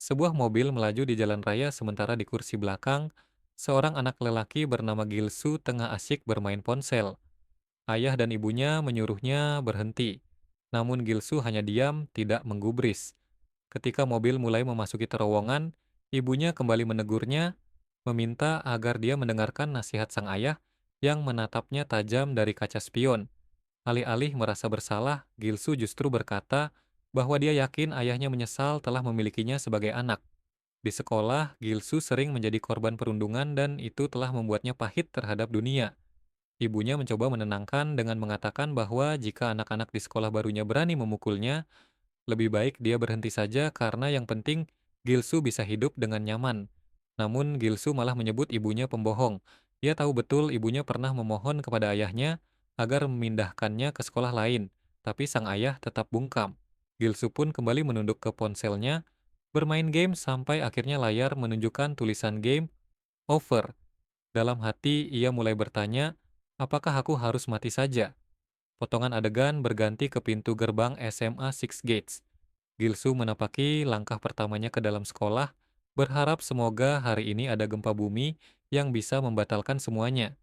Sebuah mobil melaju di jalan raya sementara di kursi belakang, seorang anak lelaki bernama Gilsu tengah asyik bermain ponsel. Ayah dan ibunya menyuruhnya berhenti. Namun Gilsu hanya diam, tidak menggubris. Ketika mobil mulai memasuki terowongan, ibunya kembali menegurnya, meminta agar dia mendengarkan nasihat sang ayah yang menatapnya tajam dari kaca spion. Alih-alih merasa bersalah, Gilsu justru berkata bahwa dia yakin ayahnya menyesal telah memilikinya sebagai anak. Di sekolah, Gilsu sering menjadi korban perundungan dan itu telah membuatnya pahit terhadap dunia. Ibunya mencoba menenangkan dengan mengatakan bahwa jika anak-anak di sekolah barunya berani memukulnya, lebih baik dia berhenti saja karena yang penting Gilsu bisa hidup dengan nyaman. Namun Gilsu malah menyebut ibunya pembohong. Dia tahu betul ibunya pernah memohon kepada ayahnya agar memindahkannya ke sekolah lain, tapi sang ayah tetap bungkam. Gilsu pun kembali menunduk ke ponselnya, bermain game sampai akhirnya layar menunjukkan tulisan game over. Dalam hati ia mulai bertanya, apakah aku harus mati saja? Potongan adegan berganti ke pintu gerbang SMA Six Gates. Gilsu menapaki langkah pertamanya ke dalam sekolah, berharap semoga hari ini ada gempa bumi yang bisa membatalkan semuanya.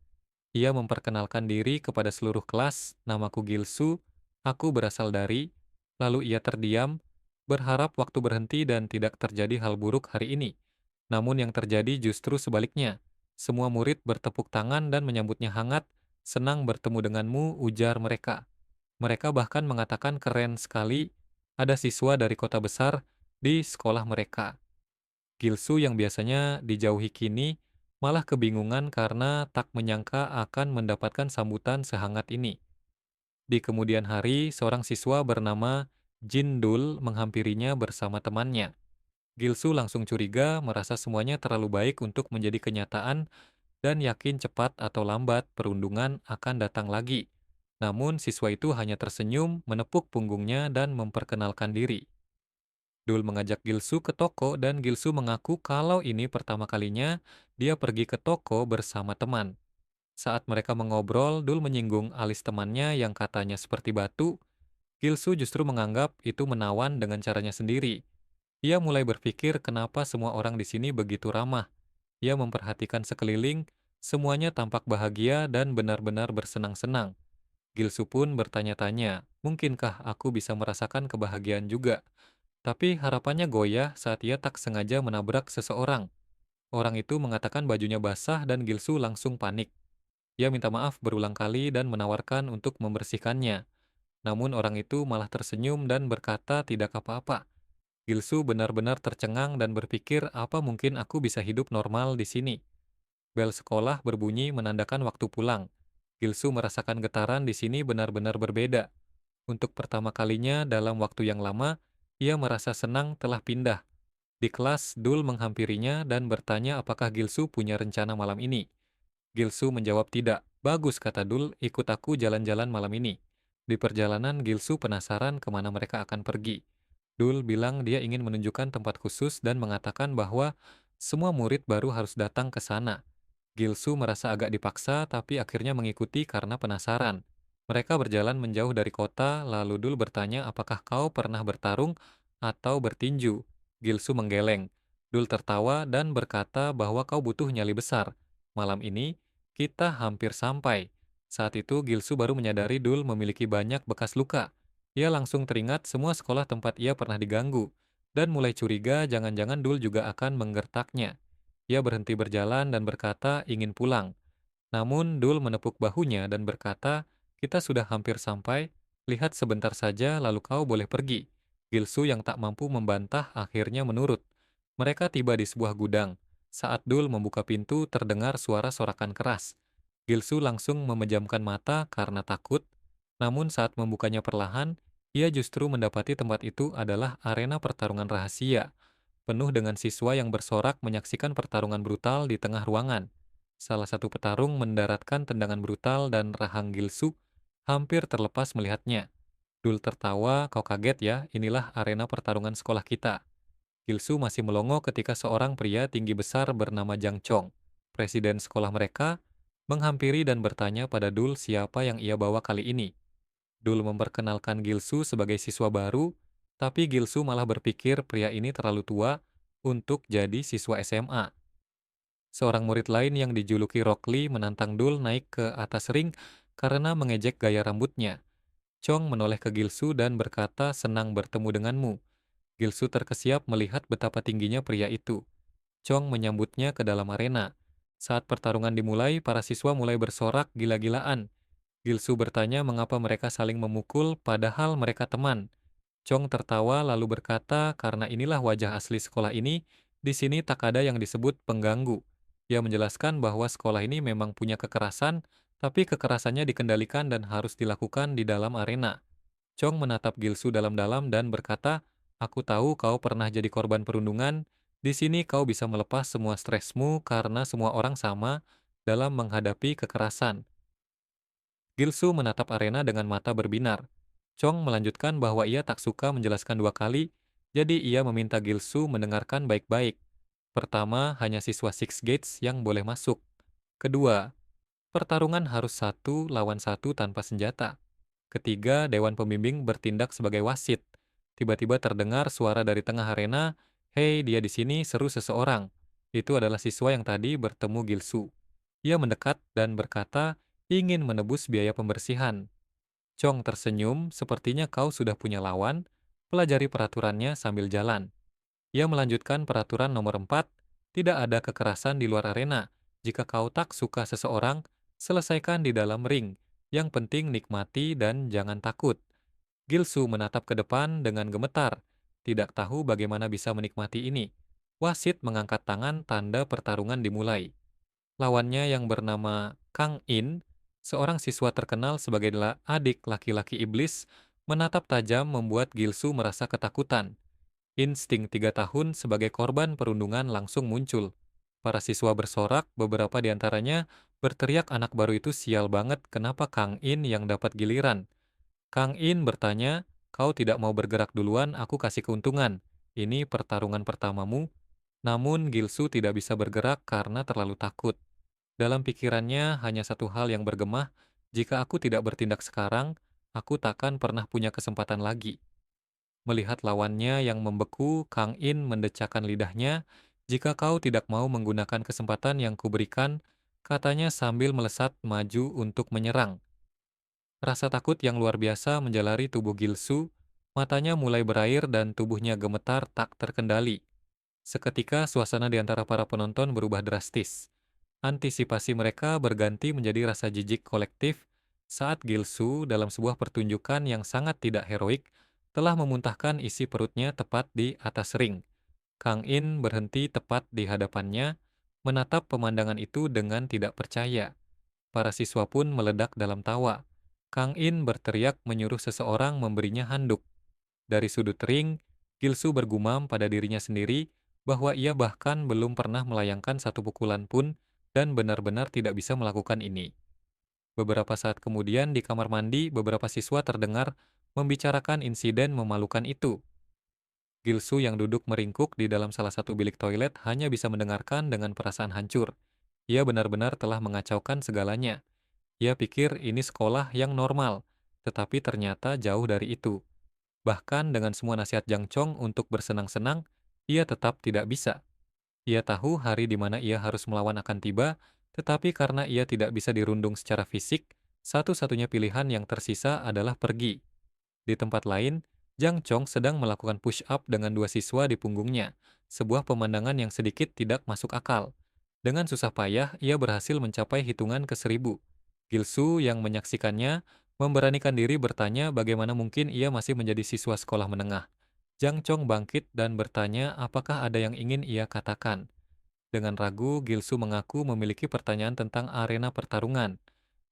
Ia memperkenalkan diri kepada seluruh kelas, namaku Gilsu, aku berasal dari, lalu ia terdiam, berharap waktu berhenti dan tidak terjadi hal buruk hari ini. Namun yang terjadi justru sebaliknya. Semua murid bertepuk tangan dan menyambutnya hangat, senang bertemu denganmu, ujar mereka. Mereka bahkan mengatakan keren sekali, ada siswa dari kota besar di sekolah mereka. Gilsu yang biasanya dijauhi kini malah kebingungan karena tak menyangka akan mendapatkan sambutan sehangat ini. Di kemudian hari, seorang siswa bernama Jindul menghampirinya bersama temannya. Gilsu langsung curiga merasa semuanya terlalu baik untuk menjadi kenyataan dan yakin cepat atau lambat perundungan akan datang lagi. Namun siswa itu hanya tersenyum, menepuk punggungnya dan memperkenalkan diri. Dul mengajak Gilsu ke toko dan Gilsu mengaku kalau ini pertama kalinya dia pergi ke toko bersama teman. Saat mereka mengobrol, Dul menyinggung alis temannya yang katanya seperti batu. Gilsu justru menganggap itu menawan dengan caranya sendiri. Ia mulai berpikir kenapa semua orang di sini begitu ramah. Ia memperhatikan sekeliling, semuanya tampak bahagia dan benar-benar bersenang-senang. Gilsu pun bertanya-tanya, mungkinkah aku bisa merasakan kebahagiaan juga? Tapi harapannya goyah saat ia tak sengaja menabrak seseorang. Orang itu mengatakan bajunya basah dan Gilsu langsung panik. Ia minta maaf berulang kali dan menawarkan untuk membersihkannya. Namun orang itu malah tersenyum dan berkata tidak apa-apa. Gilsu benar-benar tercengang dan berpikir apa mungkin aku bisa hidup normal di sini. Bel sekolah berbunyi menandakan waktu pulang. Gilsu merasakan getaran di sini benar-benar berbeda. Untuk pertama kalinya dalam waktu yang lama, ia merasa senang telah pindah. Di kelas, Dul menghampirinya dan bertanya apakah Gilsu punya rencana malam ini. Gilsu menjawab tidak. Bagus, kata Dul, ikut aku jalan-jalan malam ini. Di perjalanan, Gilsu penasaran kemana mereka akan pergi. Dul bilang dia ingin menunjukkan tempat khusus dan mengatakan bahwa semua murid baru harus datang ke sana. Gilsu merasa agak dipaksa tapi akhirnya mengikuti karena penasaran. Mereka berjalan menjauh dari kota, lalu Dul bertanya apakah kau pernah bertarung atau bertinju. Gilsu menggeleng. Dul tertawa dan berkata bahwa kau butuh nyali besar. Malam ini, kita hampir sampai. Saat itu Gilsu baru menyadari Dul memiliki banyak bekas luka. Ia langsung teringat semua sekolah tempat ia pernah diganggu, dan mulai curiga jangan-jangan Dul juga akan menggertaknya. Ia berhenti berjalan dan berkata ingin pulang. Namun Dul menepuk bahunya dan berkata, kita sudah hampir sampai, lihat sebentar saja lalu kau boleh pergi. Gilsu yang tak mampu membantah akhirnya menurut. Mereka tiba di sebuah gudang. Saat Dul membuka pintu terdengar suara sorakan keras. Gilsu langsung memejamkan mata karena takut, namun saat membukanya perlahan, ia justru mendapati tempat itu adalah arena pertarungan rahasia penuh dengan siswa yang bersorak menyaksikan pertarungan brutal di tengah ruangan. Salah satu petarung mendaratkan tendangan brutal dan rahang Gilsu hampir terlepas melihatnya. Dul tertawa, kau kaget ya, inilah arena pertarungan sekolah kita. Gilsu masih melongo ketika seorang pria tinggi besar bernama Jang Chong, presiden sekolah mereka, menghampiri dan bertanya pada Dul siapa yang ia bawa kali ini. Dul memperkenalkan Gilsu sebagai siswa baru, tapi Gilsu malah berpikir pria ini terlalu tua, untuk jadi siswa SMA. Seorang murid lain yang dijuluki Rockly menantang Dul naik ke atas ring karena mengejek gaya rambutnya. Chong menoleh ke Gilsu dan berkata senang bertemu denganmu. Gilsu terkesiap melihat betapa tingginya pria itu. Chong menyambutnya ke dalam arena. Saat pertarungan dimulai, para siswa mulai bersorak gila-gilaan. Gilsu bertanya mengapa mereka saling memukul padahal mereka teman. Chong tertawa lalu berkata karena inilah wajah asli sekolah ini, di sini tak ada yang disebut pengganggu. Ia menjelaskan bahwa sekolah ini memang punya kekerasan, tapi kekerasannya dikendalikan dan harus dilakukan di dalam arena. Chong menatap Gilsu dalam-dalam dan berkata, aku tahu kau pernah jadi korban perundungan, di sini kau bisa melepas semua stresmu karena semua orang sama dalam menghadapi kekerasan. Gilsu menatap arena dengan mata berbinar. Chong melanjutkan bahwa ia tak suka menjelaskan dua kali, jadi ia meminta Gilsu mendengarkan baik-baik. Pertama, hanya siswa Six Gates yang boleh masuk. Kedua, pertarungan harus satu lawan satu tanpa senjata. Ketiga, Dewan Pembimbing bertindak sebagai wasit. Tiba-tiba terdengar suara dari tengah arena, "Hei, dia di sini," seru seseorang. Itu adalah siswa yang tadi bertemu Gilsu. Ia mendekat dan berkata, ingin menebus biaya pembersihan. Chong tersenyum, sepertinya kau sudah punya lawan, pelajari peraturannya sambil jalan. Ia melanjutkan peraturan nomor 4, tidak ada kekerasan di luar arena. Jika kau tak suka seseorang, selesaikan di dalam ring. Yang penting nikmati dan jangan takut. Gilsu menatap ke depan dengan gemetar, tidak tahu bagaimana bisa menikmati ini. Wasit mengangkat tangan tanda pertarungan dimulai. Lawannya yang bernama Kang In, seorang siswa terkenal sebagai adik laki-laki iblis, menatap tajam membuat Gilsu merasa ketakutan. Insting 3 tahun sebagai korban perundungan langsung muncul. Para siswa bersorak, beberapa di antaranya berteriak anak baru itu sial banget kenapa Kang In yang dapat giliran. Kang In bertanya, kau tidak mau bergerak duluan, aku kasih keuntungan. Ini pertarungan pertamamu. Namun Gilsu tidak bisa bergerak karena terlalu takut. Dalam pikirannya hanya satu hal yang bergema, jika aku tidak bertindak sekarang, aku takkan pernah punya kesempatan lagi. Melihat lawannya yang membeku, Kang In mendecakkan lidahnya, jika kau tidak mau menggunakan kesempatan yang kuberikan, katanya sambil melesat maju untuk menyerang. Rasa takut yang luar biasa menjalari tubuh Gilsu, matanya mulai berair dan tubuhnya gemetar tak terkendali. Seketika suasana di antara para penonton berubah drastis. Antisipasi mereka berganti menjadi rasa jijik kolektif saat Gilsu dalam sebuah pertunjukan yang sangat tidak heroik telah memuntahkan isi perutnya tepat di atas ring. Kang In berhenti tepat di hadapannya, menatap pemandangan itu dengan tidak percaya. Para siswa pun meledak dalam tawa. Kang In berteriak menyuruh seseorang memberinya handuk. Dari sudut ring, Gilsu bergumam pada dirinya sendiri bahwa ia bahkan belum pernah melayangkan satu pukulan pun dan benar-benar tidak bisa melakukan ini. Beberapa saat kemudian di kamar mandi, beberapa siswa terdengar membicarakan insiden memalukan itu. Gilsu yang duduk meringkuk di dalam salah satu bilik toilet hanya bisa mendengarkan dengan perasaan hancur. Ia benar-benar telah mengacaukan segalanya. Ia pikir ini sekolah yang normal, tetapi ternyata jauh dari itu. Bahkan dengan semua nasihat Jang Chong untuk bersenang-senang, ia tetap tidak bisa. Ia tahu hari di mana ia harus melawan akan tiba, tetapi karena ia tidak bisa dirundung secara fisik, satu-satunya pilihan yang tersisa adalah pergi. Di tempat lain, Jang Chong sedang melakukan push-up dengan dua siswa di punggungnya, sebuah pemandangan yang sedikit tidak masuk akal. Dengan susah payah, ia berhasil mencapai hitungan ke 1000. Gilsu yang menyaksikannya memberanikan diri bertanya bagaimana mungkin ia masih menjadi siswa sekolah menengah. Jang Chong bangkit dan bertanya apakah ada yang ingin ia katakan. Dengan ragu, Gilsu mengaku memiliki pertanyaan tentang arena pertarungan.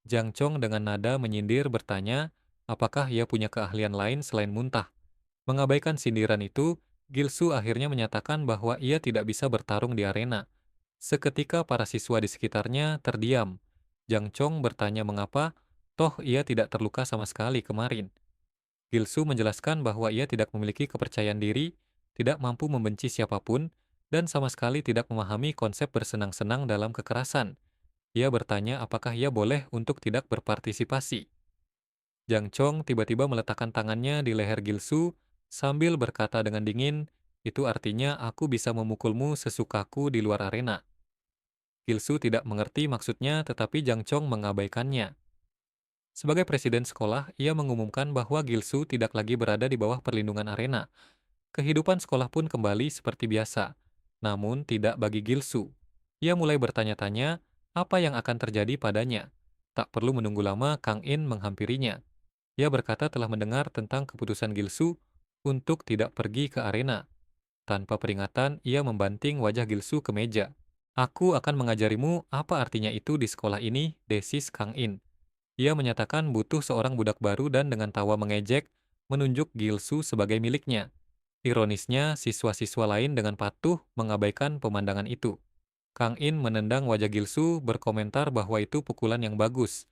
Jang Chong dengan nada menyindir bertanya, apakah ia punya keahlian lain selain muntah. Mengabaikan sindiran itu, Gilsu akhirnya menyatakan bahwa ia tidak bisa bertarung di arena. Seketika para siswa di sekitarnya terdiam. Jang Chong bertanya mengapa, toh ia tidak terluka sama sekali kemarin. Gilsu menjelaskan bahwa ia tidak memiliki kepercayaan diri, tidak mampu membenci siapapun, dan sama sekali tidak memahami konsep bersenang-senang dalam kekerasan. Ia bertanya apakah ia boleh untuk tidak berpartisipasi. Jang Chong tiba-tiba meletakkan tangannya di leher Gilsu sambil berkata dengan dingin, Itu artinya aku bisa memukulmu sesukaku di luar arena. Gilsu tidak mengerti maksudnya tetapi Jang Chong mengabaikannya. Sebagai presiden sekolah, ia mengumumkan bahwa Gilsu tidak lagi berada di bawah perlindungan arena. Kehidupan sekolah pun kembali seperti biasa. Namun tidak bagi Gilsu. Ia mulai bertanya-tanya apa yang akan terjadi padanya. Tak perlu menunggu lama, Kang In menghampirinya. Ia berkata telah mendengar tentang keputusan Gilsu untuk tidak pergi ke arena. Tanpa peringatan, ia membanting wajah Gilsu ke meja. Aku akan mengajarimu apa artinya itu di sekolah ini, desis Kang In. Ia menyatakan butuh seorang budak baru dan dengan tawa mengejek, menunjuk Gilsu sebagai miliknya. Ironisnya, siswa-siswa lain dengan patuh mengabaikan pemandangan itu. Kang In menendang wajah Gilsu berkomentar bahwa itu pukulan yang bagus.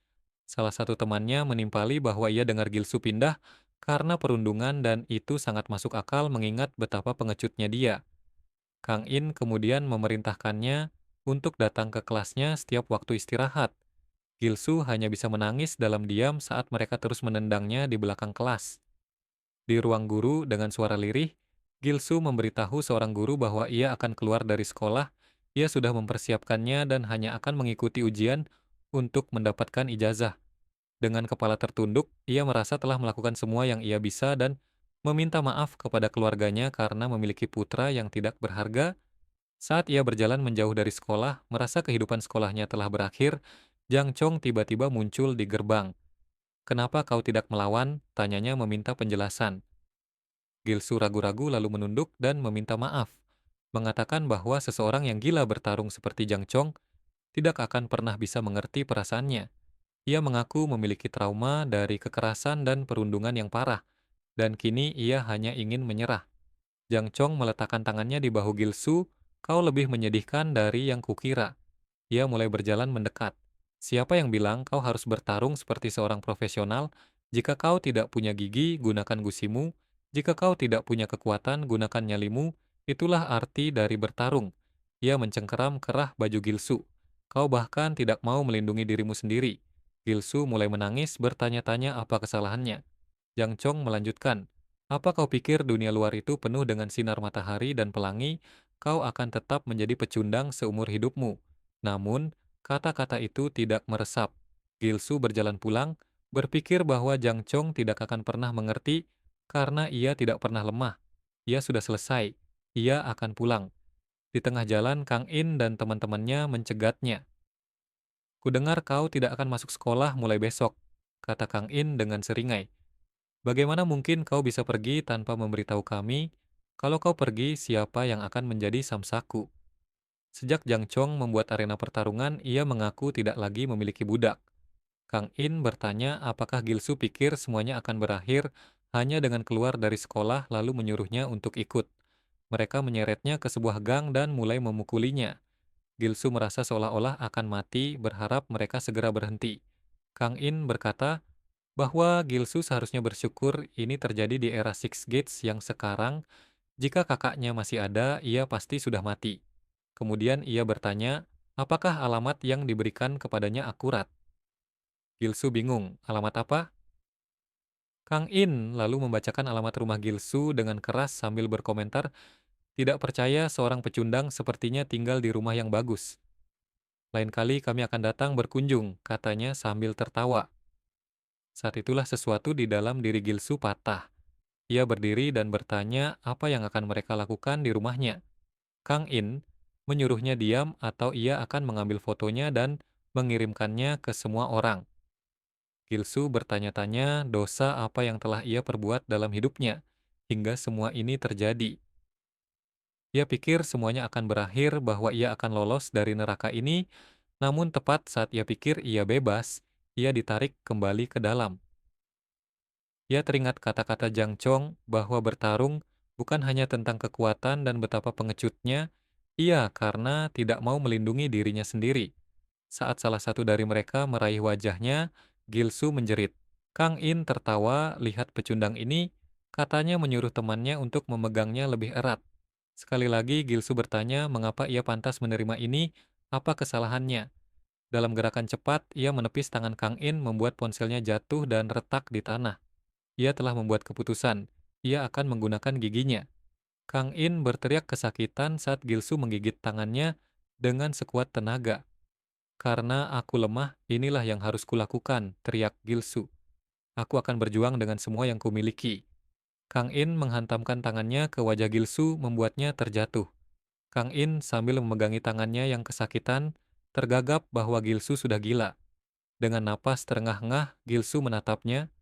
Salah satu temannya menimpali bahwa ia dengar Gilsu pindah karena perundungan dan itu sangat masuk akal mengingat betapa pengecutnya dia. Kang In kemudian memerintahkannya untuk datang ke kelasnya setiap waktu istirahat. Gilsu hanya bisa menangis dalam diam saat mereka terus menendangnya di belakang kelas. Di ruang guru dengan suara lirih, Gilsu memberitahu seorang guru bahwa ia akan keluar dari sekolah. Ia sudah mempersiapkannya dan hanya akan mengikuti ujian untuk mendapatkan ijazah. Dengan kepala tertunduk, ia merasa telah melakukan semua yang ia bisa dan meminta maaf kepada keluarganya karena memiliki putra yang tidak berharga. Saat ia berjalan menjauh dari sekolah, merasa kehidupan sekolahnya telah berakhir, Jang Chong tiba-tiba muncul di gerbang. "Kenapa kau tidak melawan?" tanyanya meminta penjelasan. Gilsu ragu-ragu lalu menunduk dan meminta maaf, mengatakan bahwa seseorang yang gila bertarung seperti Jang Chong tidak akan pernah bisa mengerti perasaannya. Ia mengaku memiliki trauma dari kekerasan dan perundungan yang parah, dan kini ia hanya ingin menyerah. Jang Chong meletakkan tangannya di bahu Gilsu. "Kau lebih menyedihkan dari yang kukira." Ia mulai berjalan mendekat. "Siapa yang bilang kau harus bertarung seperti seorang profesional? Jika kau tidak punya gigi, gunakan gusimu. Jika kau tidak punya kekuatan, gunakan nyalimu. Itulah arti dari bertarung." Ia mencengkeram kerah baju Gilsu. "Kau bahkan tidak mau melindungi dirimu sendiri." Gilsu mulai menangis bertanya-tanya apa kesalahannya. Jang Chong melanjutkan, "Apa kau pikir dunia luar itu penuh dengan sinar matahari dan pelangi? Kau akan tetap menjadi pecundang seumur hidupmu." Namun, kata-kata itu tidak meresap. Gilsu berjalan pulang, berpikir bahwa Jang Chong tidak akan pernah mengerti karena ia tidak pernah lemah. Ia sudah selesai. Ia akan pulang. Di tengah jalan, Kang In dan teman-temannya mencegatnya. "Kudengar kau tidak akan masuk sekolah mulai besok," kata Kang In dengan seringai. "Bagaimana mungkin kau bisa pergi tanpa memberitahu kami? Kalau kau pergi, siapa yang akan menjadi samsaku?" Sejak Jang Chong membuat arena pertarungan, ia mengaku tidak lagi memiliki budak. Kang In bertanya apakah Gilsu pikir semuanya akan berakhir hanya dengan keluar dari sekolah lalu menyuruhnya untuk ikut. Mereka menyeretnya ke sebuah gang dan mulai memukulinya. Gilsu merasa seolah-olah akan mati, berharap mereka segera berhenti. Kang In berkata bahwa Gilsu seharusnya bersyukur ini terjadi di era Six Gates yang sekarang. Jika kakaknya masih ada, ia pasti sudah mati. Kemudian ia bertanya, apakah alamat yang diberikan kepadanya akurat? Gilsu bingung, alamat apa? Kang In lalu membacakan alamat rumah Gilsu dengan keras sambil berkomentar, tidak percaya seorang pecundang sepertinya tinggal di rumah yang bagus. "Lain kali kami akan datang berkunjung," katanya sambil tertawa. Saat itulah sesuatu di dalam diri Gilsu patah. Ia berdiri dan bertanya apa yang akan mereka lakukan di rumahnya. Kang In menyuruhnya diam atau ia akan mengambil fotonya dan mengirimkannya ke semua orang. Gilsu bertanya-tanya dosa apa yang telah ia perbuat dalam hidupnya, hingga semua ini terjadi. Ia pikir semuanya akan berakhir bahwa ia akan lolos dari neraka ini, namun tepat saat ia pikir ia bebas, ia ditarik kembali ke dalam. Ia teringat kata-kata Jang Chong bahwa bertarung bukan hanya tentang kekuatan dan betapa pengecutnya, ia karena tidak mau melindungi dirinya sendiri. Saat salah satu dari mereka meraih wajahnya, Gilsu menjerit. Kang In tertawa lihat pecundang ini, katanya menyuruh temannya untuk memegangnya lebih erat. Sekali lagi Gilsu bertanya mengapa ia pantas menerima ini, apa kesalahannya. Dalam gerakan cepat, ia menepis tangan Kang In membuat ponselnya jatuh dan retak di tanah. Ia telah membuat keputusan. Ia akan menggunakan giginya. Kang In berteriak kesakitan saat Gilsu menggigit tangannya dengan sekuat tenaga. Karena aku lemah, inilah yang harus kulakukan, teriak Gilsu. Aku akan berjuang dengan semua yang kumiliki. Kang In menghantamkan tangannya ke wajah Gilsu membuatnya terjatuh. Kang In sambil memegangi tangannya yang kesakitan, tergagap bahwa Gilsu sudah gila. Dengan napas terengah-engah, Gilsu menatapnya.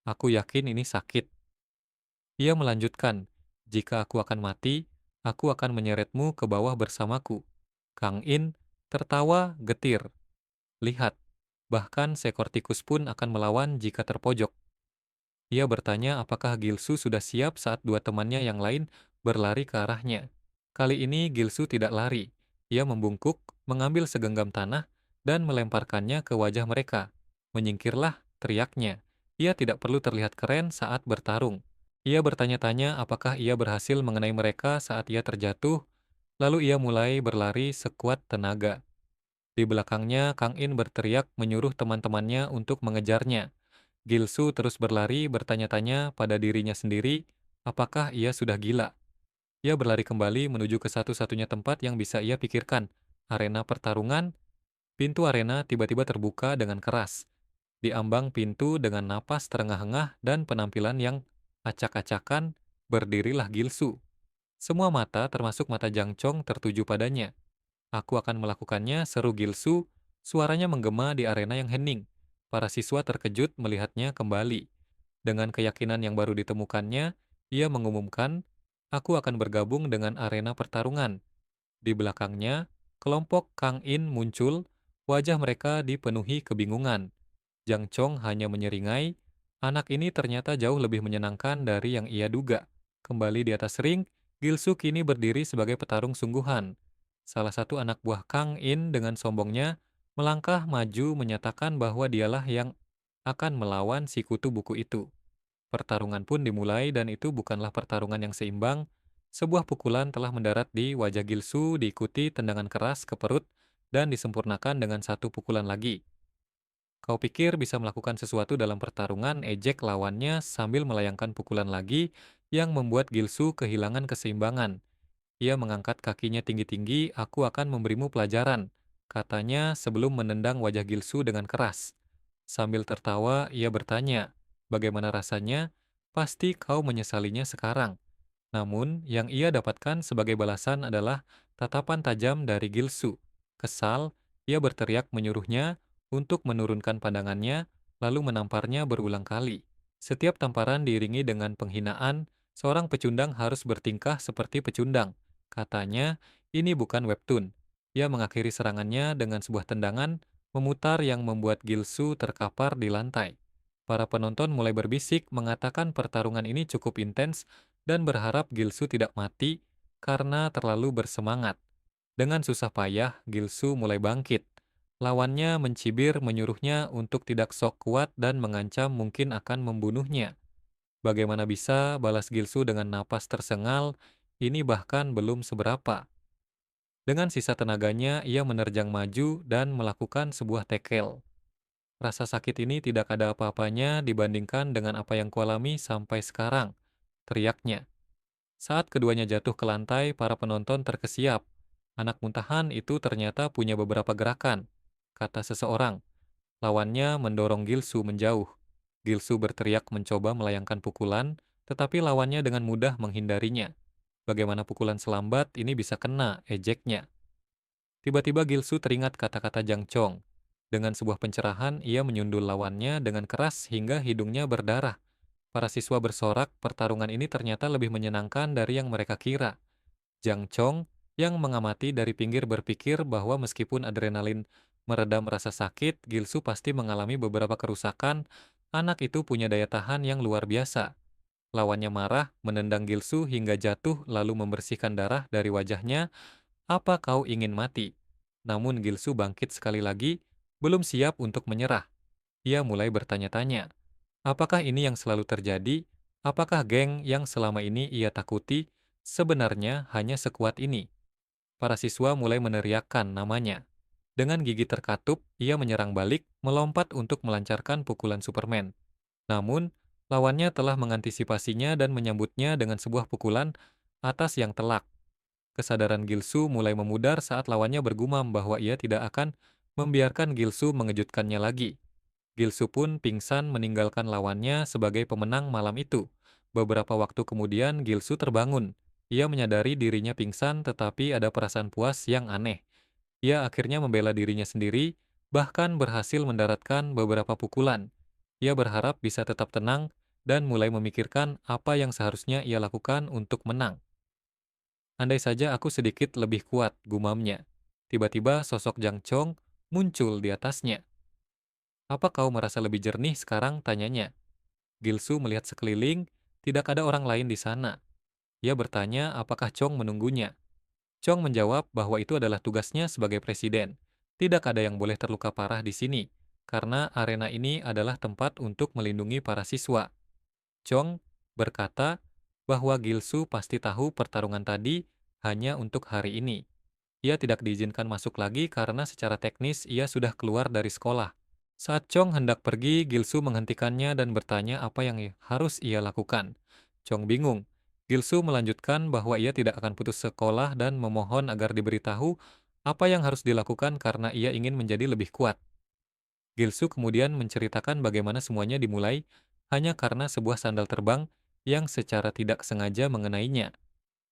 Aku yakin ini sakit. Ia melanjutkan, jika aku akan mati, aku akan menyeretmu ke bawah bersamaku. Kang In tertawa getir. Lihat, bahkan seekor tikus pun akan melawan jika terpojok. Ia bertanya apakah Gilsu sudah siap saat dua temannya yang lain berlari ke arahnya. Kali ini Gilsu tidak lari. Ia membungkuk, mengambil segenggam tanah, dan melemparkannya ke wajah mereka. Menyingkirlah, teriaknya. Ia tidak perlu terlihat keren saat bertarung. Ia bertanya-tanya apakah ia berhasil mengenai mereka saat ia terjatuh, lalu ia mulai berlari sekuat tenaga. Di belakangnya, Kang In berteriak menyuruh teman-temannya untuk mengejarnya. Gilsu terus berlari bertanya-tanya pada dirinya sendiri, apakah ia sudah gila. Ia berlari kembali menuju ke satu-satunya tempat yang bisa ia pikirkan, arena pertarungan. Pintu arena tiba-tiba terbuka dengan keras. Di ambang pintu dengan napas terengah-engah dan penampilan yang acak-acakan, berdirilah Gilsu. Semua mata, termasuk mata Jang Chong, tertuju padanya. Aku akan melakukannya, seru Gilsu, suaranya menggema di arena yang hening. Para siswa terkejut melihatnya kembali. Dengan keyakinan yang baru ditemukannya, ia mengumumkan, aku akan bergabung dengan arena pertarungan. Di belakangnya, kelompok Kang In muncul, wajah mereka dipenuhi kebingungan. Jang Chong hanya menyeringai, anak ini ternyata jauh lebih menyenangkan dari yang ia duga. Kembali di atas ring, Gilsu kini berdiri sebagai petarung sungguhan. Salah satu anak buah Kang In dengan sombongnya melangkah maju menyatakan bahwa dialah yang akan melawan si kutu buku itu. Pertarungan pun dimulai dan itu bukanlah pertarungan yang seimbang. Sebuah pukulan telah mendarat di wajah Gilsu diikuti tendangan keras ke perut dan disempurnakan dengan satu pukulan lagi. Kau pikir bisa melakukan sesuatu dalam pertarungan, ejek lawannya sambil melayangkan pukulan lagi yang membuat Gilsu kehilangan keseimbangan. Ia mengangkat kakinya tinggi-tinggi, aku akan memberimu pelajaran, katanya sebelum menendang wajah Gilsu dengan keras. Sambil tertawa, ia bertanya, bagaimana rasanya? Pasti kau menyesalinya sekarang. Namun, yang ia dapatkan sebagai balasan adalah tatapan tajam dari Gilsu. Kesal, ia berteriak menyuruhnya untuk menurunkan pandangannya, lalu menamparnya berulang kali. Setiap tamparan diiringi dengan penghinaan, seorang pecundang harus bertingkah seperti pecundang. Katanya, ini bukan webtoon. Ia mengakhiri serangannya dengan sebuah tendangan memutar yang membuat Gilsu terkapar di lantai. Para penonton mulai berbisik mengatakan pertarungan ini cukup intens dan berharap Gilsu tidak mati karena terlalu bersemangat. Dengan susah payah, Gilsu mulai bangkit. Lawannya mencibir menyuruhnya untuk tidak sok kuat dan mengancam mungkin akan membunuhnya. Bagaimana bisa balas Gilsu dengan napas tersengal, ini bahkan belum seberapa. Dengan sisa tenaganya, ia menerjang maju dan melakukan sebuah tackle. Rasa sakit ini tidak ada apa-apanya dibandingkan dengan apa yang kualami sampai sekarang, teriaknya. Saat keduanya jatuh ke lantai, para penonton terkesiap. Anak muntahan itu ternyata punya beberapa gerakan, kata seseorang. Lawannya mendorong Gilsu menjauh. Gilsu berteriak mencoba melayangkan pukulan, tetapi lawannya dengan mudah menghindarinya. Bagaimana pukulan selambat ini bisa kena, ejeknya. Tiba-tiba Gilsu teringat kata-kata Jang Chong. Dengan sebuah pencerahan, ia menyundul lawannya dengan keras hingga hidungnya berdarah. Para siswa bersorak, pertarungan ini ternyata lebih menyenangkan dari yang mereka kira. Jang Chong yang mengamati dari pinggir berpikir bahwa meskipun adrenalin meredam rasa sakit, Gilsu pasti mengalami beberapa kerusakan. Anak itu punya daya tahan yang luar biasa. Lawannya marah, menendang Gilsu hingga jatuh lalu membersihkan darah dari wajahnya. Apa kau ingin mati? Namun Gilsu bangkit sekali lagi, belum siap untuk menyerah. Ia mulai bertanya-tanya, apakah ini yang selalu terjadi? Apakah geng yang selama ini ia takuti sebenarnya hanya sekuat ini? Para siswa mulai meneriakkan namanya. Dengan gigi terkatup, ia menyerang balik, melompat untuk melancarkan pukulan Superman. Namun, lawannya telah mengantisipasinya dan menyambutnya dengan sebuah pukulan atas yang telak. Kesadaran Gilsu mulai memudar saat lawannya bergumam bahwa ia tidak akan membiarkan Gilsu mengejutkannya lagi. Gilsu pun pingsan meninggalkan lawannya sebagai pemenang malam itu. Beberapa waktu kemudian Gilsu terbangun. Ia menyadari dirinya pingsan tetapi ada perasaan puas yang aneh. Ia akhirnya membela dirinya sendiri, bahkan berhasil mendaratkan beberapa pukulan. Ia berharap bisa tetap tenang dan mulai memikirkan apa yang seharusnya ia lakukan untuk menang. Andai saja aku sedikit lebih kuat, gumamnya. Tiba-tiba sosok Jang Chong muncul di atasnya. Apa kau merasa lebih jernih sekarang? Tanyanya. Gilsu melihat sekeliling, tidak ada orang lain di sana. Ia bertanya apakah Chong menunggunya. Chong menjawab bahwa itu adalah tugasnya sebagai presiden. Tidak ada yang boleh terluka parah di sini, karena arena ini adalah tempat untuk melindungi para siswa. Chong berkata bahwa Gilsu pasti tahu pertarungan tadi hanya untuk hari ini. Ia tidak diizinkan masuk lagi karena secara teknis ia sudah keluar dari sekolah. Saat Chong hendak pergi, Gilsu menghentikannya dan bertanya apa yang harus ia lakukan. Chong bingung. Gilsu melanjutkan bahwa ia tidak akan putus sekolah dan memohon agar diberitahu apa yang harus dilakukan karena ia ingin menjadi lebih kuat. Gilsu kemudian menceritakan bagaimana semuanya dimulai hanya karena sebuah sandal terbang yang secara tidak sengaja mengenainya.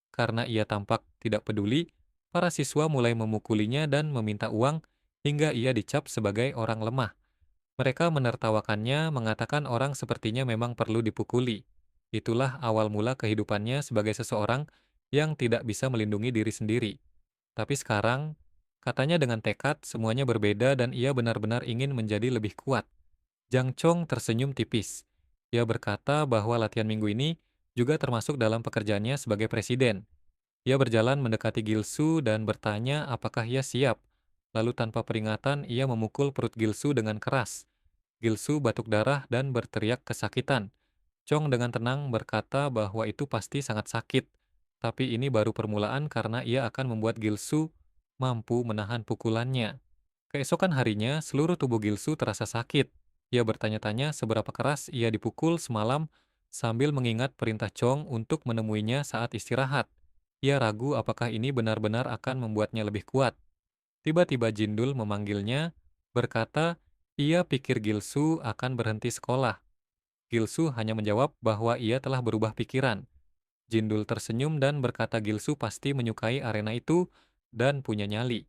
Karena ia tampak tidak peduli, para siswa mulai memukulinya dan meminta uang hingga ia dicap sebagai orang lemah. Mereka menertawakannya, mengatakan orang sepertinya memang perlu dipukuli. Itulah awal mula kehidupannya sebagai seseorang yang tidak bisa melindungi diri sendiri. Tapi sekarang, katanya dengan tekad semuanya berbeda dan ia benar-benar ingin menjadi lebih kuat. Jang Chong tersenyum tipis. Ia berkata bahwa latihan minggu ini juga termasuk dalam pekerjaannya sebagai presiden. Ia berjalan mendekati Gilsu dan bertanya apakah ia siap. Lalu tanpa peringatan ia memukul perut Gilsu dengan keras. Gilsu batuk darah dan berteriak kesakitan. Chong dengan tenang berkata bahwa itu pasti sangat sakit, tapi ini baru permulaan karena ia akan membuat Gilsu mampu menahan pukulannya. Keesokan harinya, seluruh tubuh Gilsu terasa sakit. Ia bertanya-tanya seberapa keras ia dipukul semalam sambil mengingat perintah Chong untuk menemuinya saat istirahat. Ia ragu apakah ini benar-benar akan membuatnya lebih kuat. Tiba-tiba Jindul memanggilnya, berkata, ia pikir Gilsu akan berhenti sekolah. Gilsu hanya menjawab bahwa ia telah berubah pikiran. Jindul tersenyum dan berkata Gilsu pasti menyukai arena itu dan punya nyali.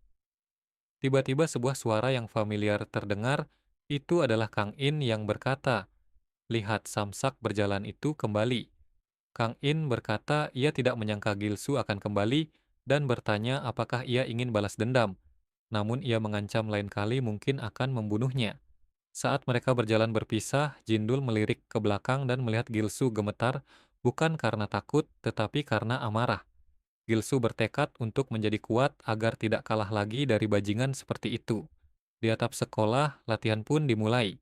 Tiba-tiba sebuah suara yang familiar terdengar, itu adalah Kang In yang berkata, lihat Samsak berjalan itu kembali. Kang In berkata ia tidak menyangka Gilsu akan kembali dan bertanya apakah ia ingin balas dendam. Namun ia mengancam lain kali mungkin akan membunuhnya. Saat mereka berjalan berpisah, Jindul melirik ke belakang dan melihat Gilsu gemetar, bukan karena takut, tetapi karena amarah. Gilsu bertekad untuk menjadi kuat agar tidak kalah lagi dari bajingan seperti itu. Di atap sekolah, latihan pun dimulai.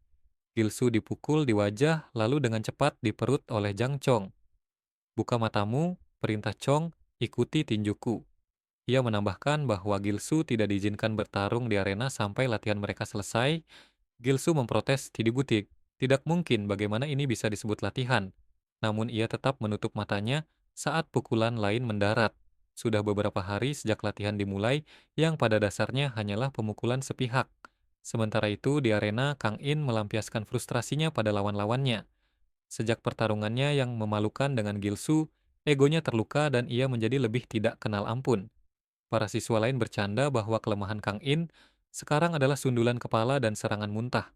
Gilsu dipukul di wajah, lalu dengan cepat di perut oleh Jang Chong. Buka matamu, perintah Chong, ikuti tinjuku. Ia menambahkan bahwa Gilsu tidak diizinkan bertarung di arena sampai latihan mereka selesai. Gilsu memprotes Tidibutik. Tidak mungkin bagaimana ini bisa disebut latihan. Namun ia tetap menutup matanya saat pukulan lain mendarat. Sudah beberapa hari sejak latihan dimulai yang pada dasarnya hanyalah pemukulan sepihak. Sementara itu di arena Kang In melampiaskan frustrasinya pada lawan-lawannya. Sejak pertarungannya yang memalukan dengan Gilsu, egonya terluka dan ia menjadi lebih tidak kenal ampun. Para siswa lain bercanda bahwa kelemahan Kang In sekarang adalah sundulan kepala dan serangan muntah.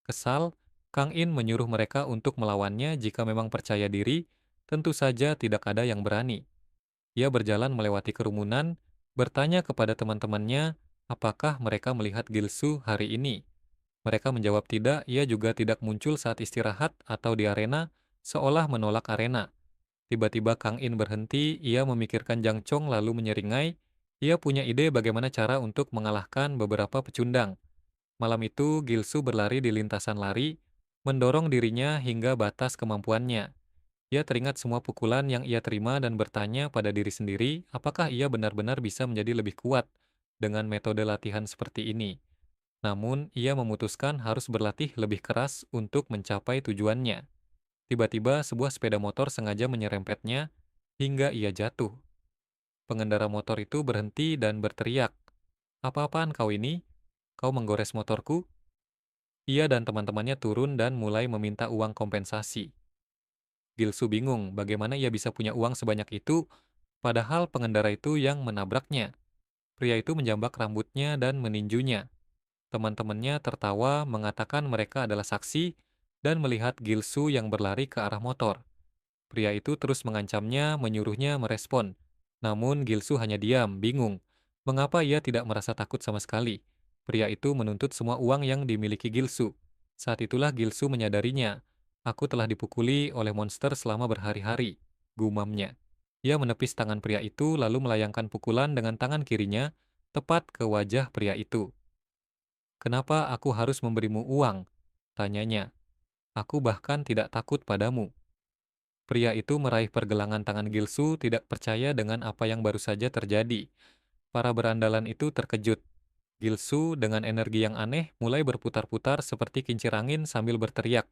Kesal, Kang In menyuruh mereka untuk melawannya jika memang percaya diri, tentu saja tidak ada yang berani. Ia berjalan melewati kerumunan, bertanya kepada teman-temannya apakah mereka melihat Gilsu hari ini. Mereka menjawab tidak, ia juga tidak muncul saat istirahat atau di arena, seolah menolak arena. Tiba-tiba Kang In berhenti, ia memikirkan Jang Chong lalu menyeringai, ia punya ide bagaimana cara untuk mengalahkan beberapa pecundang. Malam itu, Gilsu berlari di lintasan lari, mendorong dirinya hingga batas kemampuannya. Ia teringat semua pukulan yang ia terima dan bertanya pada diri sendiri apakah ia benar-benar bisa menjadi lebih kuat dengan metode latihan seperti ini. Namun, ia memutuskan harus berlatih lebih keras untuk mencapai tujuannya. Tiba-tiba sebuah sepeda motor sengaja menyerempetnya hingga ia jatuh. Pengendara motor itu berhenti dan berteriak, "Apa-apaan kau ini? Kau menggores motorku?" Ia dan teman-temannya turun dan mulai meminta uang kompensasi. Gilsu bingung bagaimana ia bisa punya uang sebanyak itu, padahal pengendara itu yang menabraknya. Pria itu menjambak rambutnya dan meninjunya. Teman-temannya tertawa mengatakan mereka adalah saksi dan melihat Gilsu yang berlari ke arah motor. Pria itu terus mengancamnya, menyuruhnya merespon. Namun Gilsu hanya diam, bingung. Mengapa ia tidak merasa takut sama sekali? Pria itu menuntut semua uang yang dimiliki Gilsu. Saat itulah Gilsu menyadarinya. Aku telah dipukuli oleh monster selama berhari-hari, gumamnya. Ia menepis tangan pria itu lalu melayangkan pukulan dengan tangan kirinya tepat ke wajah pria itu. "Kenapa aku harus memberimu uang?" tanyanya. "Aku bahkan tidak takut padamu." Pria itu meraih pergelangan tangan Gilsu tidak percaya dengan apa yang baru saja terjadi. Para berandalan itu terkejut. Gilsu dengan energi yang aneh mulai berputar-putar seperti kincir angin sambil berteriak,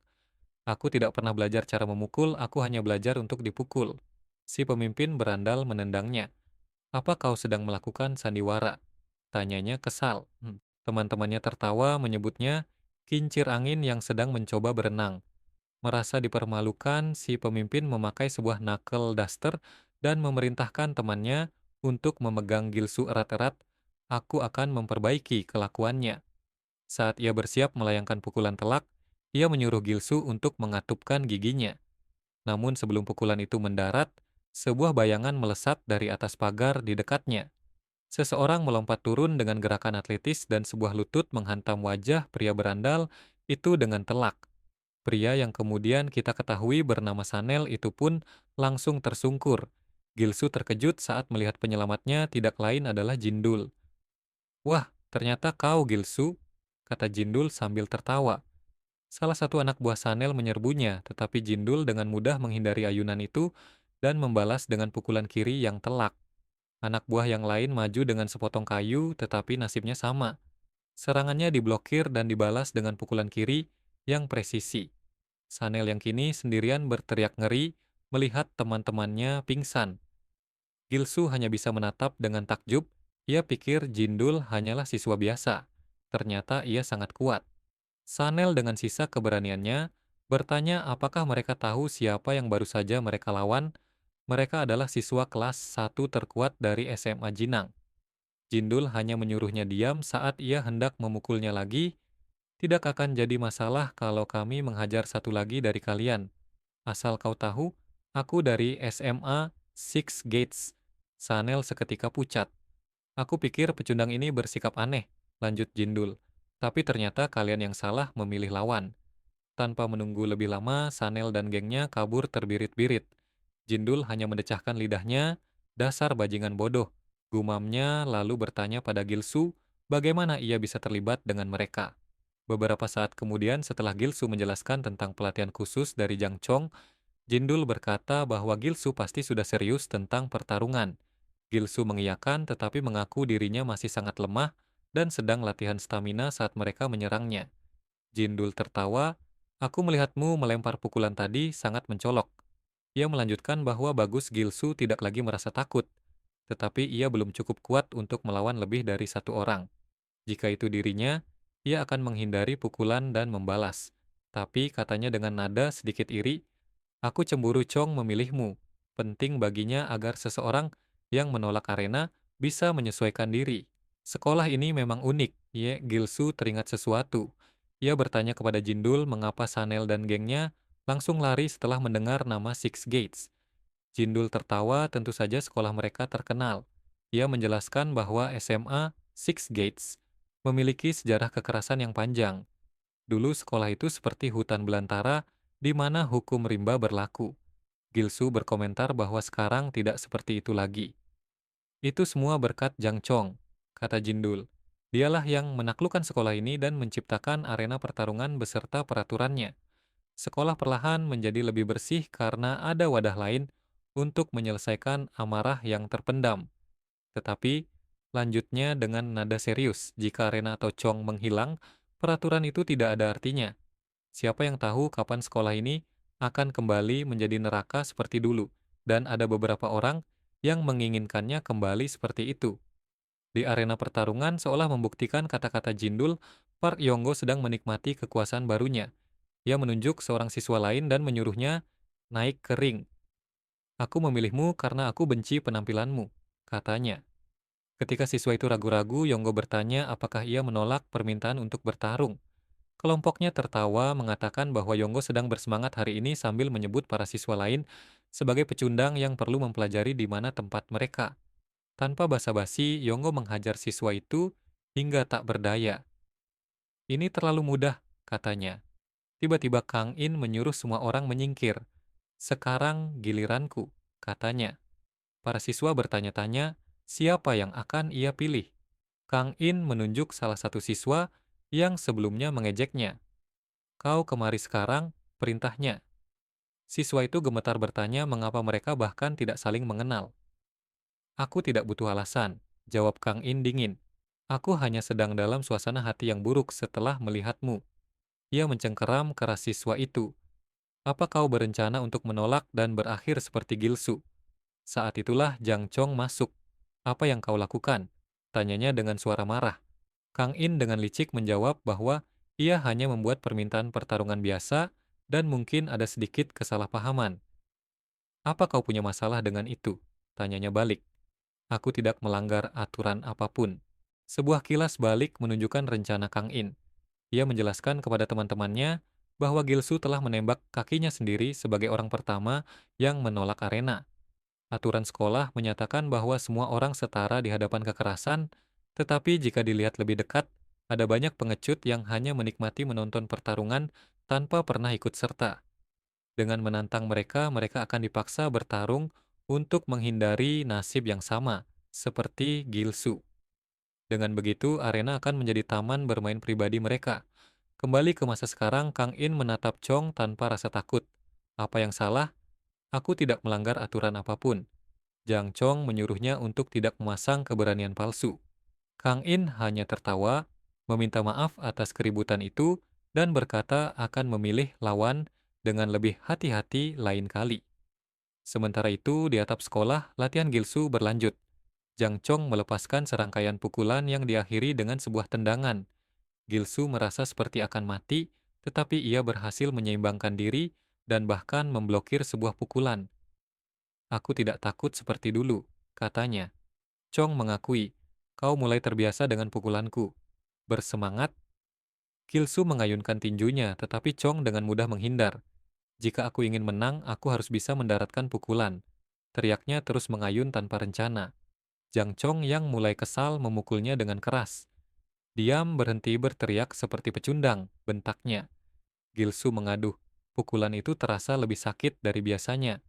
"Aku tidak pernah belajar cara memukul, aku hanya belajar untuk dipukul." Si pemimpin berandal menendangnya. "Apa kau sedang melakukan sandiwara?" tanyanya kesal. Teman-temannya tertawa menyebutnya kincir angin yang sedang mencoba berenang. Merasa dipermalukan, si pemimpin memakai sebuah knuckle duster dan memerintahkan temannya untuk memegang Gilsu erat-erat. "Aku akan memperbaiki kelakuannya." Saat ia bersiap melayangkan pukulan telak, ia menyuruh Gilsu untuk mengatupkan giginya. Namun sebelum pukulan itu mendarat, sebuah bayangan melesat dari atas pagar di dekatnya. Seseorang melompat turun dengan gerakan atletis dan sebuah lutut menghantam wajah pria berandal itu dengan telak. Pria yang kemudian kita ketahui bernama Sanel itu pun langsung tersungkur. Gilsu terkejut saat melihat penyelamatnya tidak lain adalah Jindul. "Wah, ternyata kau Gilsu," kata Jindul sambil tertawa. Salah satu anak buah Sanel menyerbunya, tetapi Jindul dengan mudah menghindari ayunan itu dan membalas dengan pukulan kiri yang telak. Anak buah yang lain maju dengan sepotong kayu, tetapi nasibnya sama. Serangannya diblokir dan dibalas dengan pukulan kiri yang presisi. Sanel yang kini sendirian berteriak ngeri melihat teman-temannya pingsan. Gilsu hanya bisa menatap dengan takjub. Ia pikir Jindul hanyalah siswa biasa. Ternyata ia sangat kuat. Sanel dengan sisa keberaniannya bertanya apakah mereka tahu siapa yang baru saja mereka lawan. Mereka adalah siswa kelas 1 terkuat dari SMA Jinang. Jindul hanya menyuruhnya diam saat ia hendak memukulnya lagi. "Tidak akan jadi masalah kalau kami menghajar satu lagi dari kalian. Asal kau tahu, aku dari SMA Six Gates." Sanel seketika pucat. "Aku pikir pecundang ini bersikap aneh," lanjut Jindul. "Tapi ternyata kalian yang salah memilih lawan." Tanpa menunggu lebih lama, Sanel dan gengnya kabur terbirit-birit. Jindul hanya mendecahkan lidahnya, "Dasar bajingan bodoh," gumamnya lalu bertanya pada Gilsu bagaimana ia bisa terlibat dengan mereka. Beberapa saat kemudian setelah Gilsu menjelaskan tentang pelatihan khusus dari Jang Chong, Jindul berkata bahwa Gilsu pasti sudah serius tentang pertarungan. Gilsu mengiyakan tetapi mengaku dirinya masih sangat lemah dan sedang latihan stamina saat mereka menyerangnya. Jindul tertawa, "Aku melihatmu melempar pukulan tadi sangat mencolok." Ia melanjutkan bahwa bagus Gilsu tidak lagi merasa takut, tetapi ia belum cukup kuat untuk melawan lebih dari satu orang. Jika itu dirinya, ia akan menghindari pukulan dan membalas. Tapi katanya dengan nada sedikit iri, "Aku cemburu Chong memilihmu. Penting baginya agar seseorang yang menolak arena bisa menyesuaikan diri." Sekolah ini memang unik, Ye Gilsu teringat sesuatu. Ia bertanya kepada Jindul mengapa Sanel dan gengnya langsung lari setelah mendengar nama Six Gates. Jindul tertawa, tentu saja sekolah mereka terkenal. Ia menjelaskan bahwa SMA Six Gates memiliki sejarah kekerasan yang panjang. Dulu sekolah itu seperti hutan belantara di mana hukum rimba berlaku. Gilsu berkomentar bahwa sekarang tidak seperti itu lagi. "Itu semua berkat Jang Chong," kata Jindul. "Dialah yang menaklukkan sekolah ini dan menciptakan arena pertarungan beserta peraturannya. Sekolah perlahan menjadi lebih bersih karena ada wadah lain untuk menyelesaikan amarah yang terpendam. Tetapi, lanjutnya dengan nada serius, jika arena atau Chong menghilang, peraturan itu tidak ada artinya. Siapa yang tahu kapan sekolah ini akan kembali menjadi neraka seperti dulu, dan ada beberapa orang yang menginginkannya kembali seperti itu. Di arena pertarungan seolah membuktikan kata-kata Jindul, Park Yonggo sedang menikmati kekuasaan barunya. Ia menunjuk seorang siswa lain dan menyuruhnya naik ke ring. Aku memilihmu karena aku benci penampilanmu, katanya. Ketika siswa itu ragu-ragu, Yonggo bertanya apakah ia menolak permintaan untuk bertarung. Kelompoknya tertawa mengatakan bahwa Yonggo sedang bersemangat hari ini sambil menyebut para siswa lain sebagai pecundang yang perlu mempelajari di mana tempat mereka. Tanpa basa-basi, Yonggo menghajar siswa itu hingga tak berdaya. Ini terlalu mudah, katanya. Tiba-tiba Kang In menyuruh semua orang menyingkir. Sekarang giliranku, katanya. Para siswa bertanya-tanya, siapa yang akan ia pilih? Kang In menunjuk salah satu siswa yang sebelumnya mengejeknya. Kau kemari sekarang, perintahnya. Siswa itu gemetar bertanya mengapa mereka bahkan tidak saling mengenal. Aku tidak butuh alasan, jawab Kang In dingin. Aku hanya sedang dalam suasana hati yang buruk setelah melihatmu. Ia mencengkeram keras siswa itu. Apa kau berencana untuk menolak dan berakhir seperti Gilsu? Saat itulah Jang Chong masuk. Apa yang kau lakukan? Tanyanya dengan suara marah. Kang In dengan licik menjawab bahwa ia hanya membuat permintaan pertarungan biasa dan mungkin ada sedikit kesalahpahaman. Apa kau punya masalah dengan itu? Tanyanya balik. Aku tidak melanggar aturan apapun. Sebuah kilas balik menunjukkan rencana Kang In. Ia menjelaskan kepada teman-temannya bahwa Gilsu telah menembak kakinya sendiri sebagai orang pertama yang menolak arena. Aturan sekolah menyatakan bahwa semua orang setara di hadapan kekerasan, tetapi jika dilihat lebih dekat, ada banyak pengecut yang hanya menikmati menonton pertarungan tanpa pernah ikut serta. Dengan menantang mereka, mereka akan dipaksa bertarung untuk menghindari nasib yang sama, seperti Gilsu. Dengan begitu, arena akan menjadi taman bermain pribadi mereka. Kembali ke masa sekarang, Kang In menatap Chong tanpa rasa takut. Apa yang salah? Aku tidak melanggar aturan apapun. Jang Chong menyuruhnya untuk tidak memasang keberanian palsu. Kang In hanya tertawa, meminta maaf atas keributan itu, dan berkata akan memilih lawan dengan lebih hati-hati lain kali. Sementara itu, di atap sekolah, latihan Gilsu berlanjut. Jang Chong melepaskan serangkaian pukulan yang diakhiri dengan sebuah tendangan. Gilsu merasa seperti akan mati, tetapi ia berhasil menyeimbangkan diri dan bahkan memblokir sebuah pukulan. Aku tidak takut seperti dulu, katanya. Chong mengakui, kau mulai terbiasa dengan pukulanku. Bersemangat, Gilsu mengayunkan tinjunya, tetapi Chong dengan mudah menghindar. Jika aku ingin menang, aku harus bisa mendaratkan pukulan. Teriaknya terus mengayun tanpa rencana. Jang Chong yang mulai kesal memukulnya dengan keras. Diam berhenti berteriak seperti pecundang, bentaknya. Gilsu mengaduh. Pukulan itu terasa lebih sakit dari biasanya.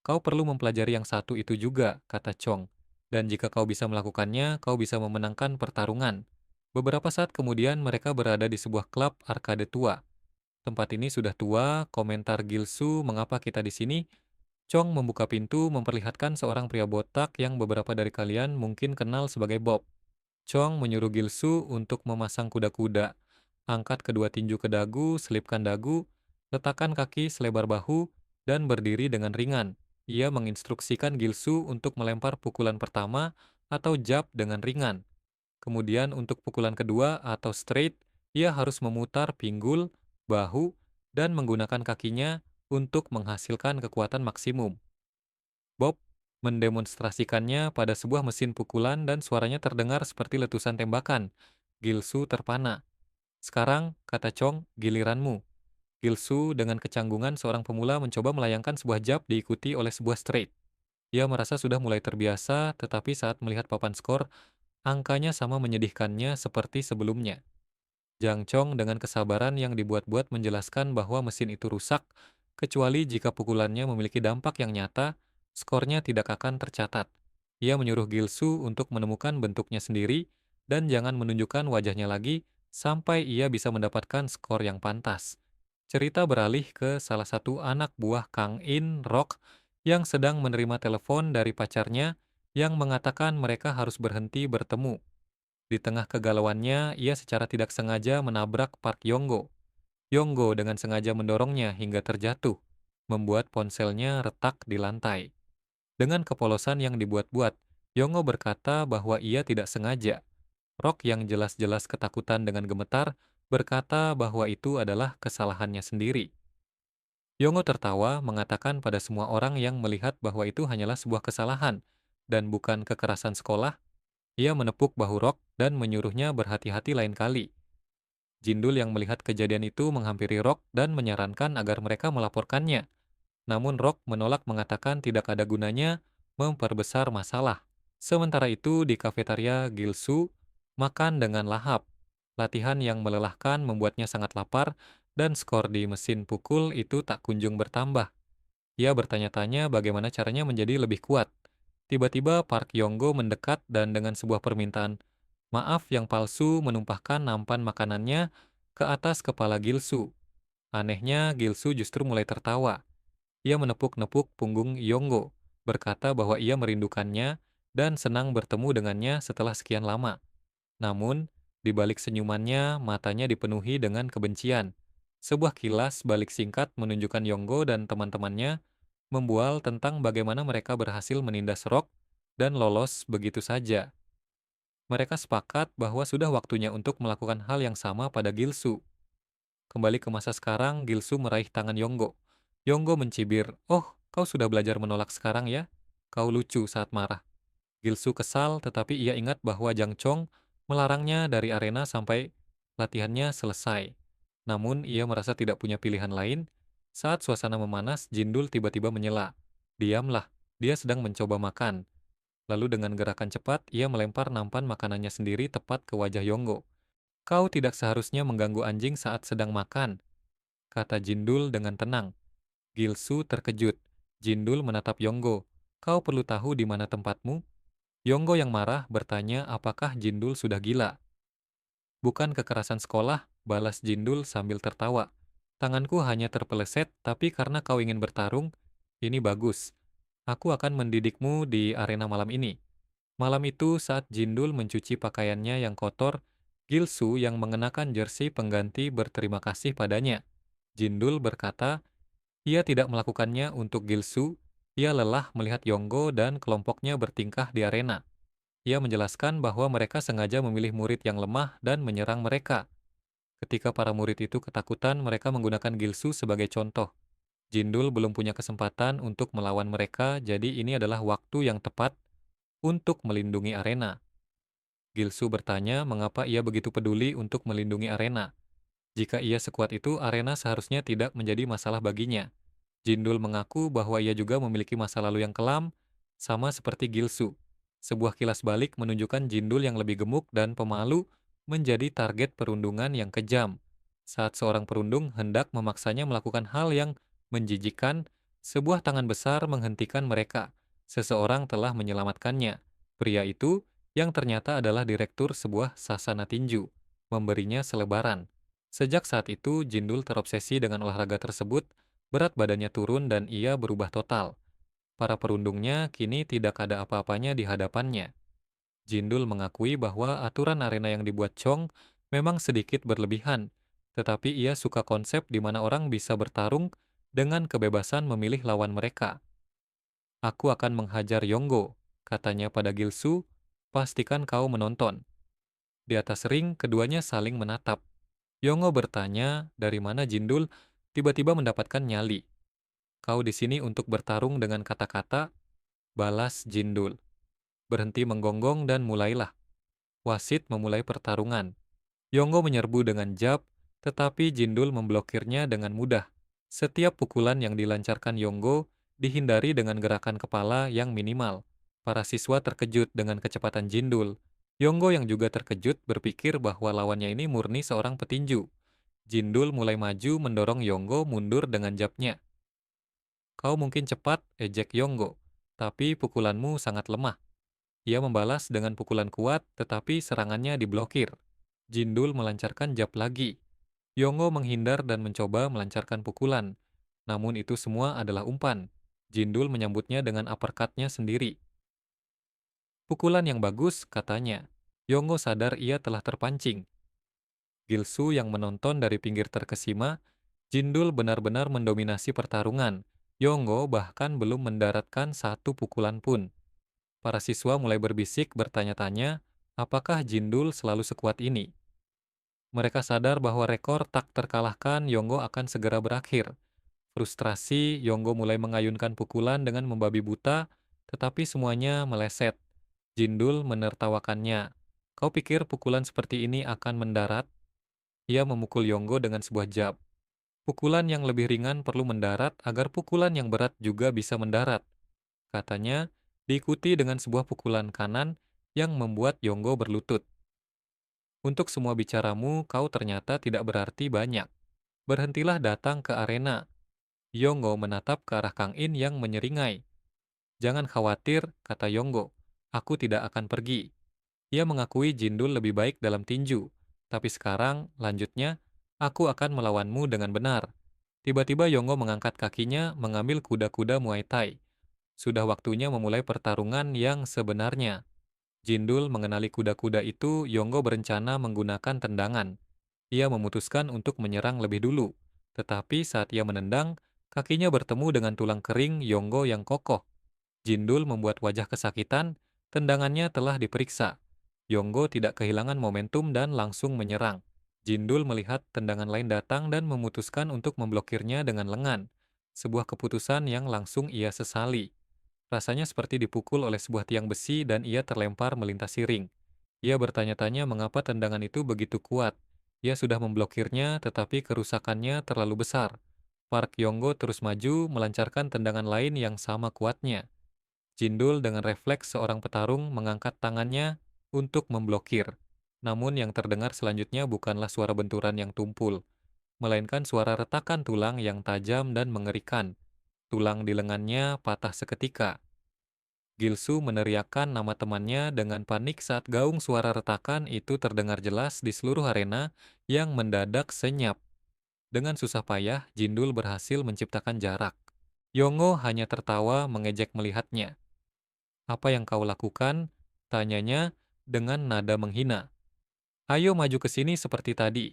Kau perlu mempelajari yang satu itu juga, kata Chong. Dan jika kau bisa melakukannya, kau bisa memenangkan pertarungan. Beberapa saat kemudian mereka berada di sebuah klub arkade tua. Tempat ini sudah tua, komentar Gilsu, mengapa kita di sini? Chong membuka pintu memperlihatkan seorang pria botak yang beberapa dari kalian mungkin kenal sebagai Bob. Chong menyuruh Gilsu untuk memasang kuda-kuda. Angkat kedua tinju ke dagu, selipkan dagu, letakkan kaki selebar bahu, dan berdiri dengan ringan. Ia menginstruksikan Gilsu untuk melempar pukulan pertama atau jab dengan ringan. Kemudian untuk pukulan kedua atau straight, ia harus memutar pinggul, bahu, dan menggunakan kakinya untuk menghasilkan kekuatan maksimum. Bob mendemonstrasikannya pada sebuah mesin pukulan dan suaranya terdengar seperti letusan tembakan. Gilsu terpana. Sekarang, kata Chong, giliranmu. Gilsu dengan kecanggungan seorang pemula mencoba melayangkan sebuah jab diikuti oleh sebuah straight. Ia merasa sudah mulai terbiasa, tetapi saat melihat papan skor, angkanya sama menyedihkannya seperti sebelumnya. Jang Chong dengan kesabaran yang dibuat-buat menjelaskan bahwa mesin itu rusak, kecuali jika pukulannya memiliki dampak yang nyata, skornya tidak akan tercatat. Ia menyuruh Gilsu untuk menemukan bentuknya sendiri dan jangan menunjukkan wajahnya lagi sampai ia bisa mendapatkan skor yang pantas. Cerita beralih ke salah satu anak buah Kang In Rock yang sedang menerima telepon dari pacarnya yang mengatakan mereka harus berhenti bertemu. Di tengah kegalauannya, ia secara tidak sengaja menabrak Park Yonggo. Yonggo dengan sengaja mendorongnya hingga terjatuh, membuat ponselnya retak di lantai. Dengan kepolosan yang dibuat-buat, Yongo berkata bahwa ia tidak sengaja. Rock yang jelas-jelas ketakutan dengan gemetar berkata bahwa itu adalah kesalahannya sendiri. Yongo tertawa mengatakan pada semua orang yang melihat bahwa itu hanyalah sebuah kesalahan dan bukan kekerasan sekolah. Ia menepuk bahu Rock dan menyuruhnya berhati-hati lain kali. Jindul yang melihat kejadian itu menghampiri Rock dan menyarankan agar mereka melaporkannya. Namun Rock menolak mengatakan tidak ada gunanya memperbesar masalah. Sementara itu di kafetaria Gilsu, makan dengan lahap. Latihan yang melelahkan membuatnya sangat lapar dan skor di mesin pukul itu tak kunjung bertambah. Ia bertanya-tanya bagaimana caranya menjadi lebih kuat. Tiba-tiba Park Yonggo mendekat dan dengan sebuah permintaan maaf yang palsu menumpahkan nampan makanannya ke atas kepala Gilsu. Anehnya, Gilsu justru mulai tertawa. Ia menepuk-nepuk punggung Yonggo, berkata bahwa ia merindukannya dan senang bertemu dengannya setelah sekian lama. Namun, di balik senyumannya, matanya dipenuhi dengan kebencian. Sebuah kilas balik singkat menunjukkan Yonggo dan teman-temannya membual tentang bagaimana mereka berhasil menindas Rock dan lolos begitu saja. Mereka sepakat bahwa sudah waktunya untuk melakukan hal yang sama pada Gilsu. Kembali ke masa sekarang, Gilsu meraih tangan Yonggo. Yonggo mencibir, "Oh, kau sudah belajar menolak sekarang ya? Kau lucu saat marah." Gilsu kesal, tetapi ia ingat bahwa Jang Chong melarangnya dari arena sampai latihannya selesai. Namun, ia merasa tidak punya pilihan lain. Saat suasana memanas, Jindul tiba-tiba menyela. "Diamlah, dia sedang mencoba makan." Lalu dengan gerakan cepat, ia melempar nampan makanannya sendiri tepat ke wajah Yonggo. "Kau tidak seharusnya mengganggu anjing saat sedang makan," kata Jindul dengan tenang. Gilsu terkejut. Jindul menatap Yonggo. "Kau perlu tahu di mana tempatmu?" Yonggo yang marah bertanya apakah Jindul sudah gila. "Bukan kekerasan sekolah," balas Jindul sambil tertawa. "Tanganku hanya terpeleset, tapi karena kau ingin bertarung, ini bagus. Aku akan mendidikmu di arena malam ini." Malam itu saat Jindul mencuci pakaiannya yang kotor, Gilsu yang mengenakan jersey pengganti berterima kasih padanya. Jindul berkata, ia tidak melakukannya untuk Gilsu, ia lelah melihat Yonggo dan kelompoknya bertingkah di arena. Ia menjelaskan bahwa mereka sengaja memilih murid yang lemah dan menyerang mereka. Ketika para murid itu ketakutan, mereka menggunakan Gilsu sebagai contoh. Jindul belum punya kesempatan untuk melawan mereka, jadi ini adalah waktu yang tepat untuk melindungi arena. Gilsu bertanya mengapa ia begitu peduli untuk melindungi arena. Jika ia sekuat itu, arena seharusnya tidak menjadi masalah baginya. Jindul mengaku bahwa ia juga memiliki masa lalu yang kelam, sama seperti Gilsu. Sebuah kilas balik menunjukkan Jindul yang lebih gemuk dan pemalu menjadi target perundungan yang kejam. Saat seorang perundung hendak memaksanya melakukan hal yang menjijikan, sebuah tangan besar menghentikan mereka. Seseorang telah menyelamatkannya. Pria itu, yang ternyata adalah direktur sebuah sasana tinju, memberinya selebaran. Sejak saat itu, Jindul terobsesi dengan olahraga tersebut. Berat badannya turun dan ia berubah total. Para perundungnya kini tidak ada apa-apanya di hadapannya. Jindul mengakui bahwa aturan arena yang dibuat Chong memang sedikit berlebihan, tetapi ia suka konsep di mana orang bisa bertarung dengan kebebasan memilih lawan mereka. "Aku akan menghajar Yonggo," katanya pada Gilsu, "pastikan kau menonton." Di atas ring, keduanya saling menatap. Yonggo bertanya dari mana Jindul tiba-tiba mendapatkan nyali. "Kau di sini untuk bertarung dengan kata-kata," balas Jindul. Berhenti menggonggong dan mulailah. Wasit memulai pertarungan. Yonggo menyerbu dengan jab, tetapi Jindul memblokirnya dengan mudah. Setiap pukulan yang dilancarkan Yonggo dihindari dengan gerakan kepala yang minimal. Para siswa terkejut dengan kecepatan Jindul. Yonggo yang juga terkejut berpikir bahwa lawannya ini murni seorang petinju. Jindul mulai maju mendorong Yonggo mundur dengan jabnya. "Kau mungkin cepat," ejek Yonggo, "tapi pukulanmu sangat lemah." Ia membalas dengan pukulan kuat, tetapi serangannya diblokir. Jindul melancarkan jab lagi. Yonggo menghindar dan mencoba melancarkan pukulan. Namun itu semua adalah umpan. Jindul menyambutnya dengan uppercut-nya sendiri. "Pukulan yang bagus," katanya. Yonggo sadar ia telah terpancing. Gilsu yang menonton dari pinggir terkesima, Jindul benar-benar mendominasi pertarungan. Yonggo bahkan belum mendaratkan satu pukulan pun. Para siswa mulai berbisik bertanya-tanya, apakah Jindul selalu sekuat ini? Mereka sadar bahwa rekor tak terkalahkan Yonggo akan segera berakhir. Frustrasi, Yonggo mulai mengayunkan pukulan dengan membabi buta, tetapi semuanya meleset. Jindul menertawakannya. Kau pikir pukulan seperti ini akan mendarat? Ia memukul Yonggo dengan sebuah jab. Pukulan yang lebih ringan perlu mendarat agar pukulan yang berat juga bisa mendarat, katanya, diikuti dengan sebuah pukulan kanan yang membuat Yonggo berlutut. Untuk semua bicaramu, kau ternyata tidak berarti banyak. Berhentilah datang ke arena. Yonggo menatap ke arah Kang In yang menyeringai. Jangan khawatir, kata Yonggo. Aku tidak akan pergi. Ia mengakui Jindul lebih baik dalam tinju. Tapi sekarang, lanjutnya, aku akan melawanmu dengan benar. Tiba-tiba Yonggo mengangkat kakinya mengambil kuda-kuda Muay Thai. Sudah waktunya memulai pertarungan yang sebenarnya. Jindul mengenali kuda-kuda itu, Yonggo berencana menggunakan tendangan. Ia memutuskan untuk menyerang lebih dulu. Tetapi saat ia menendang, kakinya bertemu dengan tulang kering Yonggo yang kokoh. Jindul membuat wajah kesakitan, tendangannya telah diperiksa. Yonggo tidak kehilangan momentum dan langsung menyerang. Jindul melihat tendangan lain datang dan memutuskan untuk memblokirnya dengan lengan. Sebuah keputusan yang langsung ia sesali. Rasanya seperti dipukul oleh sebuah tiang besi dan ia terlempar melintasi ring. Ia bertanya-tanya mengapa tendangan itu begitu kuat. Ia sudah memblokirnya, tetapi kerusakannya terlalu besar. Park Yonggo terus maju, melancarkan tendangan lain yang sama kuatnya. Jindul dengan refleks seorang petarung mengangkat tangannya untuk memblokir. Namun yang terdengar selanjutnya bukanlah suara benturan yang tumpul, melainkan suara retakan tulang yang tajam dan mengerikan. Tulang di lengannya patah seketika. Gilsu meneriakkan nama temannya dengan panik saat gaung suara retakan itu terdengar jelas di seluruh arena yang mendadak senyap. Dengan susah payah, Jindul berhasil menciptakan jarak. Yongo hanya tertawa mengejek melihatnya. Apa yang kau lakukan? Tanyanya dengan nada menghina. Ayo maju ke sini seperti tadi.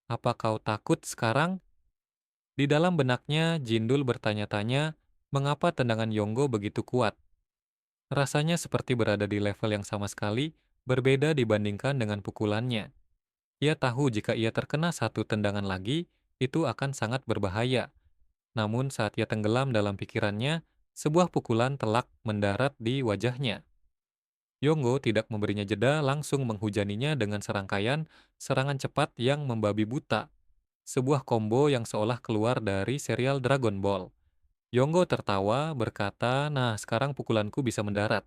Apa kau takut sekarang? Di dalam benaknya, Jindul bertanya-tanya, mengapa tendangan Yonggo begitu kuat? Rasanya seperti berada di level yang sama sekali berbeda dibandingkan dengan pukulannya. Ia tahu jika ia terkena satu tendangan lagi, itu akan sangat berbahaya. Namun saat ia tenggelam dalam pikirannya, sebuah pukulan telak mendarat di wajahnya. Yonggo tidak memberinya jeda, langsung menghujaninya dengan serangkaian serangan cepat yang membabi buta. Sebuah combo yang seolah keluar dari serial Dragon Ball. Yonggo tertawa, berkata, nah sekarang pukulanku bisa mendarat.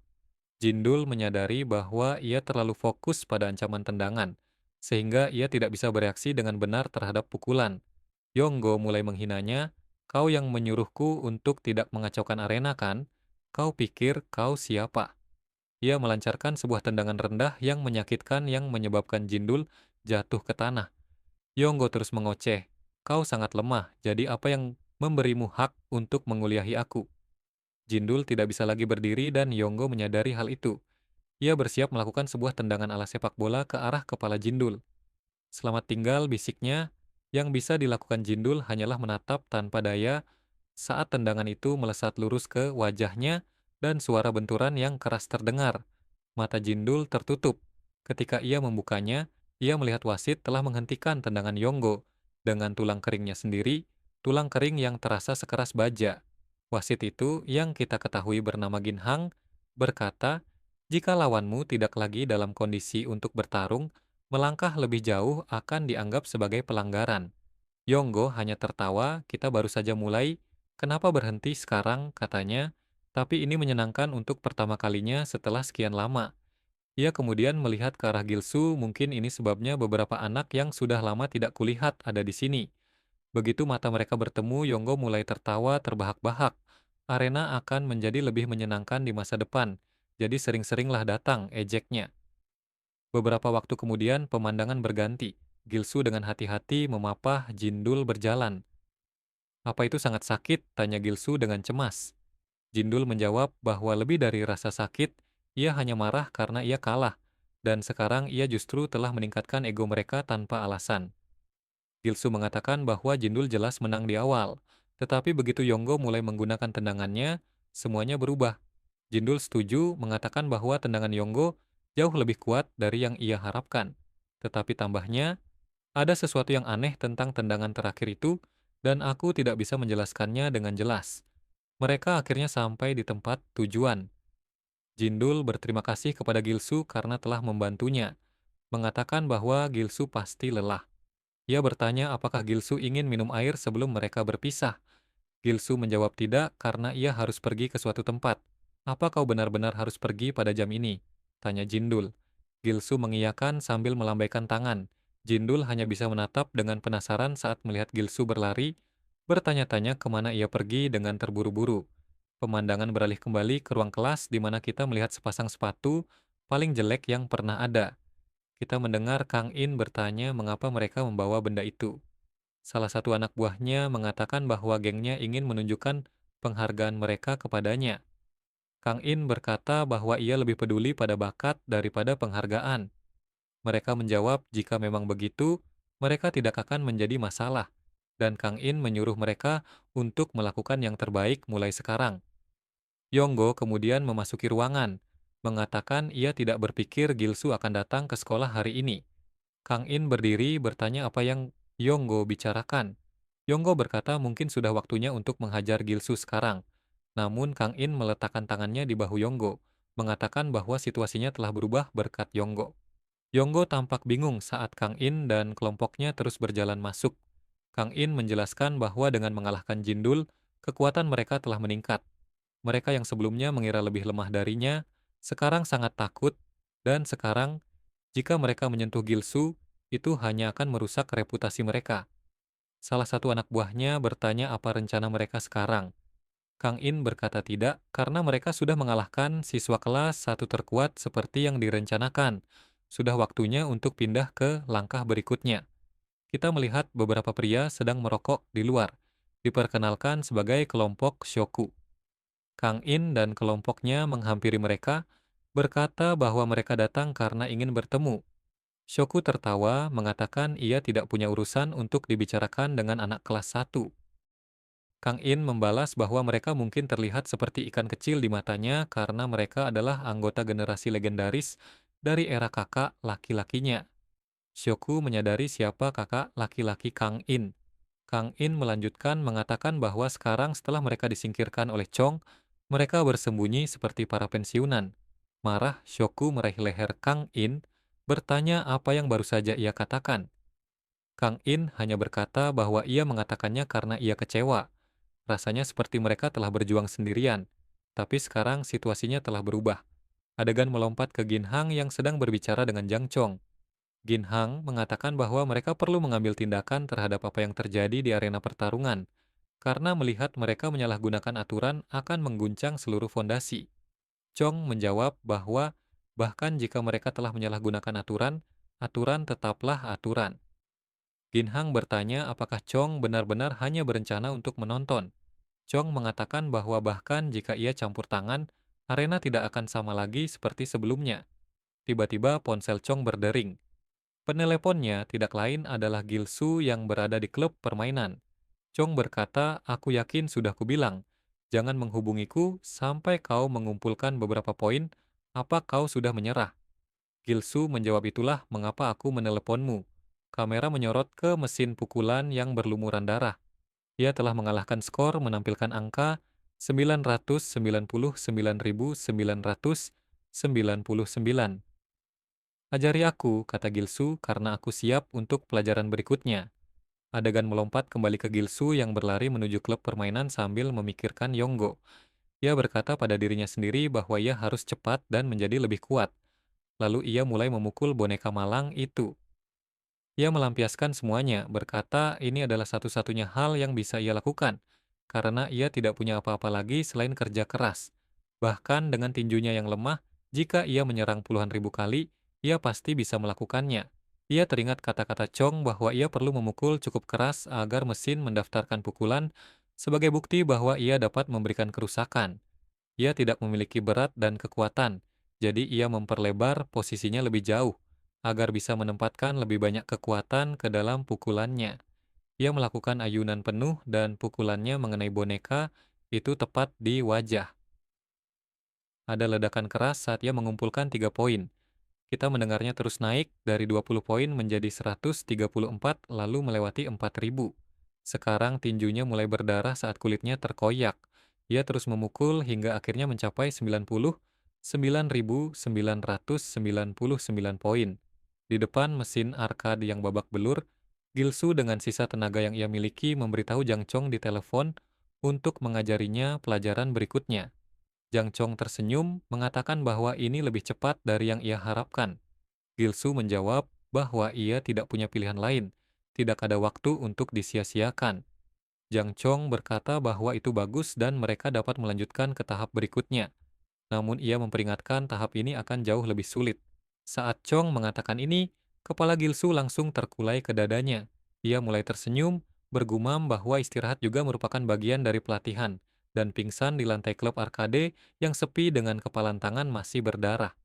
Jindul menyadari bahwa ia terlalu fokus pada ancaman tendangan, sehingga ia tidak bisa bereaksi dengan benar terhadap pukulan. Yonggo mulai menghinanya, kau yang menyuruhku untuk tidak mengacaukan arena kan? Kau pikir kau siapa? Ia melancarkan sebuah tendangan rendah yang menyakitkan yang menyebabkan Jindul jatuh ke tanah. Yonggo terus mengoceh, kau sangat lemah, jadi apa yang memberimu hak untuk menguliahi aku? Jindul tidak bisa lagi berdiri dan Yonggo menyadari hal itu. Ia bersiap melakukan sebuah tendangan ala sepak bola ke arah kepala Jindul. Selamat tinggal, bisiknya. Yang bisa dilakukan Jindul hanyalah menatap tanpa daya saat tendangan itu melesat lurus ke wajahnya dan suara benturan yang keras terdengar. Mata Jindul tertutup. Ketika ia membukanya, ia melihat wasit telah menghentikan tendangan Yonggo dengan tulang keringnya sendiri, tulang kering yang terasa sekeras baja. Wasit itu, yang kita ketahui bernama Ginhang, berkata, jika lawanmu tidak lagi dalam kondisi untuk bertarung, melangkah lebih jauh akan dianggap sebagai pelanggaran. Yonggo hanya tertawa, kita baru saja mulai, kenapa berhenti sekarang, katanya, tapi ini menyenangkan untuk pertama kalinya setelah sekian lama. Ia kemudian melihat ke arah Gilsu, mungkin ini sebabnya beberapa anak yang sudah lama tidak kulihat ada di sini. Begitu mata mereka bertemu, Yonggo mulai tertawa terbahak-bahak. Arena akan menjadi lebih menyenangkan di masa depan, jadi sering-seringlah datang, ejeknya. Beberapa waktu kemudian, pemandangan berganti. Gilsu dengan hati-hati memapah Jindul berjalan. Apa itu sangat sakit? Tanya Gilsu dengan cemas. Jindul menjawab bahwa lebih dari rasa sakit, ia hanya marah karena ia kalah, dan sekarang ia justru telah meningkatkan ego mereka tanpa alasan. Gilsu mengatakan bahwa Jindul jelas menang di awal, Tetapi begitu Yonggo mulai menggunakan tendangannya, semuanya berubah. Jindul setuju mengatakan bahwa tendangan Yonggo jauh lebih kuat dari yang ia harapkan. Tetapi tambahnya, ada sesuatu yang aneh tentang tendangan terakhir itu, dan aku tidak bisa menjelaskannya dengan jelas. Mereka akhirnya sampai di tempat tujuan. Jindul berterima kasih kepada Gilsu karena telah membantunya, mengatakan bahwa Gilsu pasti lelah. Ia bertanya apakah Gilsu ingin minum air sebelum mereka berpisah. Gilsu menjawab tidak karena ia harus pergi ke suatu tempat. Apa kau benar-benar harus pergi pada jam ini? Tanya Jindul. Gilsu mengiyakan sambil melambaikan tangan. Jindul hanya bisa menatap dengan penasaran saat melihat Gilsu berlari, bertanya-tanya kemana ia pergi dengan terburu-buru. Pemandangan beralih kembali ke ruang kelas di mana kita melihat sepasang sepatu paling jelek yang pernah ada. Kita mendengar Kang In bertanya mengapa mereka membawa benda itu. Salah satu anak buahnya mengatakan bahwa gengnya ingin menunjukkan penghargaan mereka kepadanya. Kang In berkata bahwa ia lebih peduli pada bakat daripada penghargaan. Mereka menjawab jika memang begitu, mereka tidak akan menjadi masalah. Dan Kang In menyuruh mereka untuk melakukan yang terbaik mulai sekarang. Yonggo kemudian memasuki ruangan, mengatakan ia tidak berpikir Gilsu akan datang ke sekolah hari ini. Kang In berdiri bertanya apa yang Yonggo bicarakan. Yonggo berkata mungkin sudah waktunya untuk menghajar Gilsu sekarang. Namun Kang In meletakkan tangannya di bahu Yonggo, mengatakan bahwa situasinya telah berubah berkat Yonggo. Yonggo tampak bingung saat Kang In dan kelompoknya terus berjalan masuk. Kang In menjelaskan bahwa dengan mengalahkan Jindul, kekuatan mereka telah meningkat. Mereka yang sebelumnya mengira lebih lemah darinya, sekarang sangat takut, dan sekarang, jika mereka menyentuh Gilsu, itu hanya akan merusak reputasi mereka. Salah satu anak buahnya bertanya apa rencana mereka sekarang. Kang In berkata tidak, karena mereka sudah mengalahkan siswa kelas satu terkuat seperti yang direncanakan. Sudah waktunya untuk pindah ke langkah berikutnya. Kita melihat beberapa pria sedang merokok di luar, diperkenalkan sebagai kelompok Shoku. Kang In dan kelompoknya menghampiri mereka, berkata bahwa mereka datang karena ingin bertemu. Shoku tertawa, mengatakan ia tidak punya urusan untuk dibicarakan dengan anak kelas satu. Kang In membalas bahwa mereka mungkin terlihat seperti ikan kecil di matanya karena mereka adalah anggota generasi legendaris dari era kakak laki-lakinya. Shoku menyadari siapa kakak laki-laki Kang In. Kang In melanjutkan mengatakan bahwa sekarang setelah mereka disingkirkan oleh Chong, mereka bersembunyi seperti para pensiunan. Marah, Shoku meraih leher Kang In, bertanya apa yang baru saja ia katakan. Kang In hanya berkata bahwa ia mengatakannya karena ia kecewa. Rasanya seperti mereka telah berjuang sendirian. Tapi sekarang situasinya telah berubah. Adegan melompat ke Ginhang yang sedang berbicara dengan Jang Chong. Ginhang mengatakan bahwa mereka perlu mengambil tindakan terhadap apa yang terjadi di arena pertarungan, karena melihat mereka menyalahgunakan aturan akan mengguncang seluruh fondasi. Chong menjawab bahwa bahkan jika mereka telah menyalahgunakan aturan, aturan tetaplah aturan. Ginhang bertanya apakah Chong benar-benar hanya berencana untuk menonton. Chong mengatakan bahwa bahkan jika ia campur tangan, arena tidak akan sama lagi seperti sebelumnya. Tiba-tiba ponsel Chong berdering. Peneleponnya tidak lain adalah Gilsu yang berada di klub permainan. Chong berkata, aku yakin sudah kubilang, jangan menghubungiku sampai kau mengumpulkan beberapa poin, apa kau sudah menyerah? Gilsu menjawab itulah mengapa aku meneleponmu. Kamera menyorot ke mesin pukulan yang berlumuran darah. Ia telah mengalahkan skor menampilkan angka 999.999. Ajari aku, kata Gilsu, karena aku siap untuk pelajaran berikutnya. Adegan melompat kembali ke Gilsu yang berlari menuju klub permainan sambil memikirkan Yonggo. Ia berkata pada dirinya sendiri bahwa ia harus cepat dan menjadi lebih kuat. Lalu ia mulai memukul boneka malang itu. Ia melampiaskan semuanya, berkata ini adalah satu-satunya hal yang bisa ia lakukan, karena ia tidak punya apa-apa lagi selain kerja keras. Bahkan dengan tinjunya yang lemah, jika ia menyerang puluhan ribu kali, ia pasti bisa melakukannya. Ia teringat kata-kata Chong bahwa ia perlu memukul cukup keras agar mesin mendaftarkan pukulan sebagai bukti bahwa ia dapat memberikan kerusakan. Ia tidak memiliki berat dan kekuatan, jadi ia memperlebar posisinya lebih jauh agar bisa menempatkan lebih banyak kekuatan ke dalam pukulannya. Ia melakukan ayunan penuh dan pukulannya mengenai boneka itu tepat di wajah. Ada ledakan keras saat ia mengumpulkan 3 poin. Kita mendengarnya terus naik dari 20 poin menjadi 134 lalu melewati 4.000. Sekarang tinjunya mulai berdarah saat kulitnya terkoyak. Ia terus memukul hingga akhirnya mencapai 99.999 poin. Di depan mesin arcade yang babak belur, Gilsu dengan sisa tenaga yang ia miliki memberitahu Jang Chong di telepon untuk mengajarinya pelajaran berikutnya. Jang Chong tersenyum, mengatakan bahwa ini lebih cepat dari yang ia harapkan. Gilsu menjawab bahwa ia tidak punya pilihan lain, tidak ada waktu untuk disia-siakan. Jang Chong berkata bahwa itu bagus dan mereka dapat melanjutkan ke tahap berikutnya. Namun ia memperingatkan tahap ini akan jauh lebih sulit. Saat Chong mengatakan ini, kepala Gilsu langsung terkulai ke dadanya. Ia mulai tersenyum, bergumam bahwa istirahat juga merupakan bagian dari pelatihan, dan pingsan di lantai klub arcade yang sepi dengan kepalan tangan masih berdarah.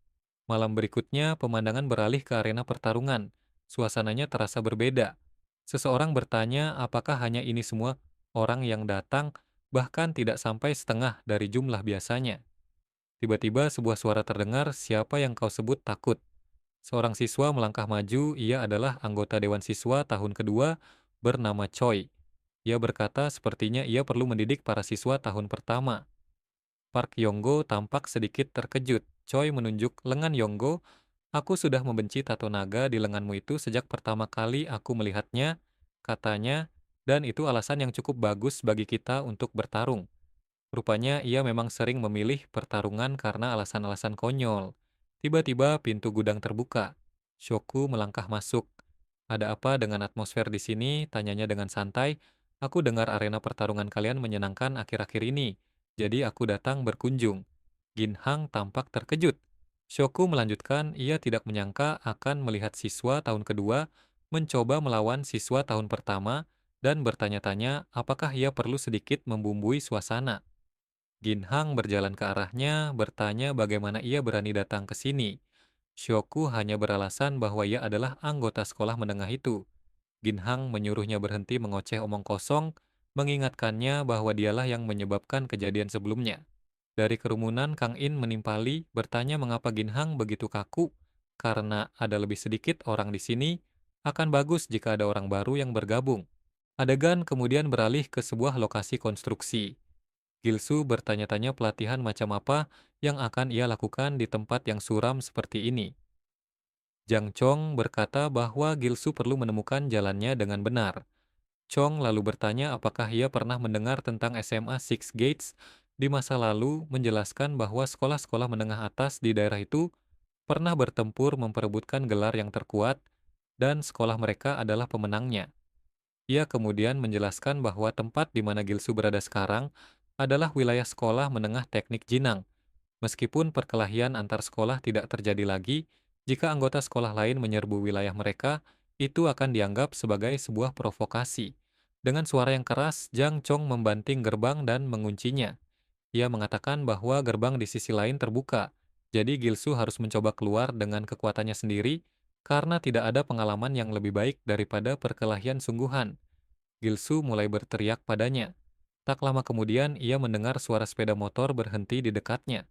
Malam berikutnya, pemandangan beralih ke arena pertarungan. Suasananya terasa berbeda. Seseorang bertanya apakah hanya ini semua orang yang datang, bahkan tidak sampai setengah dari jumlah biasanya. Tiba-tiba sebuah suara terdengar, siapa yang kau sebut takut? Seorang siswa melangkah maju, ia adalah anggota Dewan Siswa tahun kedua bernama Choi. Ia berkata sepertinya ia perlu mendidik para siswa tahun pertama. Park Yonggo tampak sedikit terkejut. Choi menunjuk lengan Yonggo. Aku sudah membenci tato naga di lenganmu itu sejak pertama kali aku melihatnya, katanya, dan itu alasan yang cukup bagus bagi kita untuk bertarung. Rupanya ia memang sering memilih pertarungan karena alasan-alasan konyol. Tiba-tiba pintu gudang terbuka. Shoku melangkah masuk. Ada apa dengan atmosfer di sini? Tanyanya dengan santai. Aku dengar arena pertarungan kalian menyenangkan akhir-akhir ini. Jadi aku datang berkunjung. Ginhang tampak terkejut. Shoku melanjutkan, ia tidak menyangka akan melihat siswa tahun kedua mencoba melawan siswa tahun pertama dan bertanya-tanya apakah ia perlu sedikit membumbui suasana. Ginhang berjalan ke arahnya, bertanya bagaimana ia berani datang ke sini. Shoku hanya beralasan bahwa ia adalah anggota sekolah menengah itu. Ginhang menyuruhnya berhenti mengoceh omong kosong, mengingatkannya bahwa dialah yang menyebabkan kejadian sebelumnya. Dari kerumunan, Kang In menimpali, bertanya mengapa Ginhang begitu kaku. Karena ada lebih sedikit orang di sini, akan bagus jika ada orang baru yang bergabung. Adegan kemudian beralih ke sebuah lokasi konstruksi. Gilsu bertanya-tanya pelatihan macam apa yang akan ia lakukan di tempat yang suram seperti ini. Jang Chong berkata bahwa Gilsu perlu menemukan jalannya dengan benar. Chong lalu bertanya apakah ia pernah mendengar tentang SMA Six Gates di masa lalu, menjelaskan bahwa sekolah-sekolah menengah atas di daerah itu pernah bertempur memperebutkan gelar yang terkuat dan sekolah mereka adalah pemenangnya. Ia kemudian menjelaskan bahwa tempat di mana Gilsu berada sekarang adalah wilayah sekolah menengah teknik Jinang. Meskipun perkelahian antar sekolah tidak terjadi lagi, jika anggota sekolah lain menyerbu wilayah mereka, itu akan dianggap sebagai sebuah provokasi. Dengan suara yang keras, Jang Chong membanting gerbang dan menguncinya. Ia mengatakan bahwa gerbang di sisi lain terbuka, jadi Gilsu harus mencoba keluar dengan kekuatannya sendiri karena tidak ada pengalaman yang lebih baik daripada perkelahian sungguhan. Gilsu mulai berteriak padanya. Tak lama kemudian ia mendengar suara sepeda motor berhenti di dekatnya.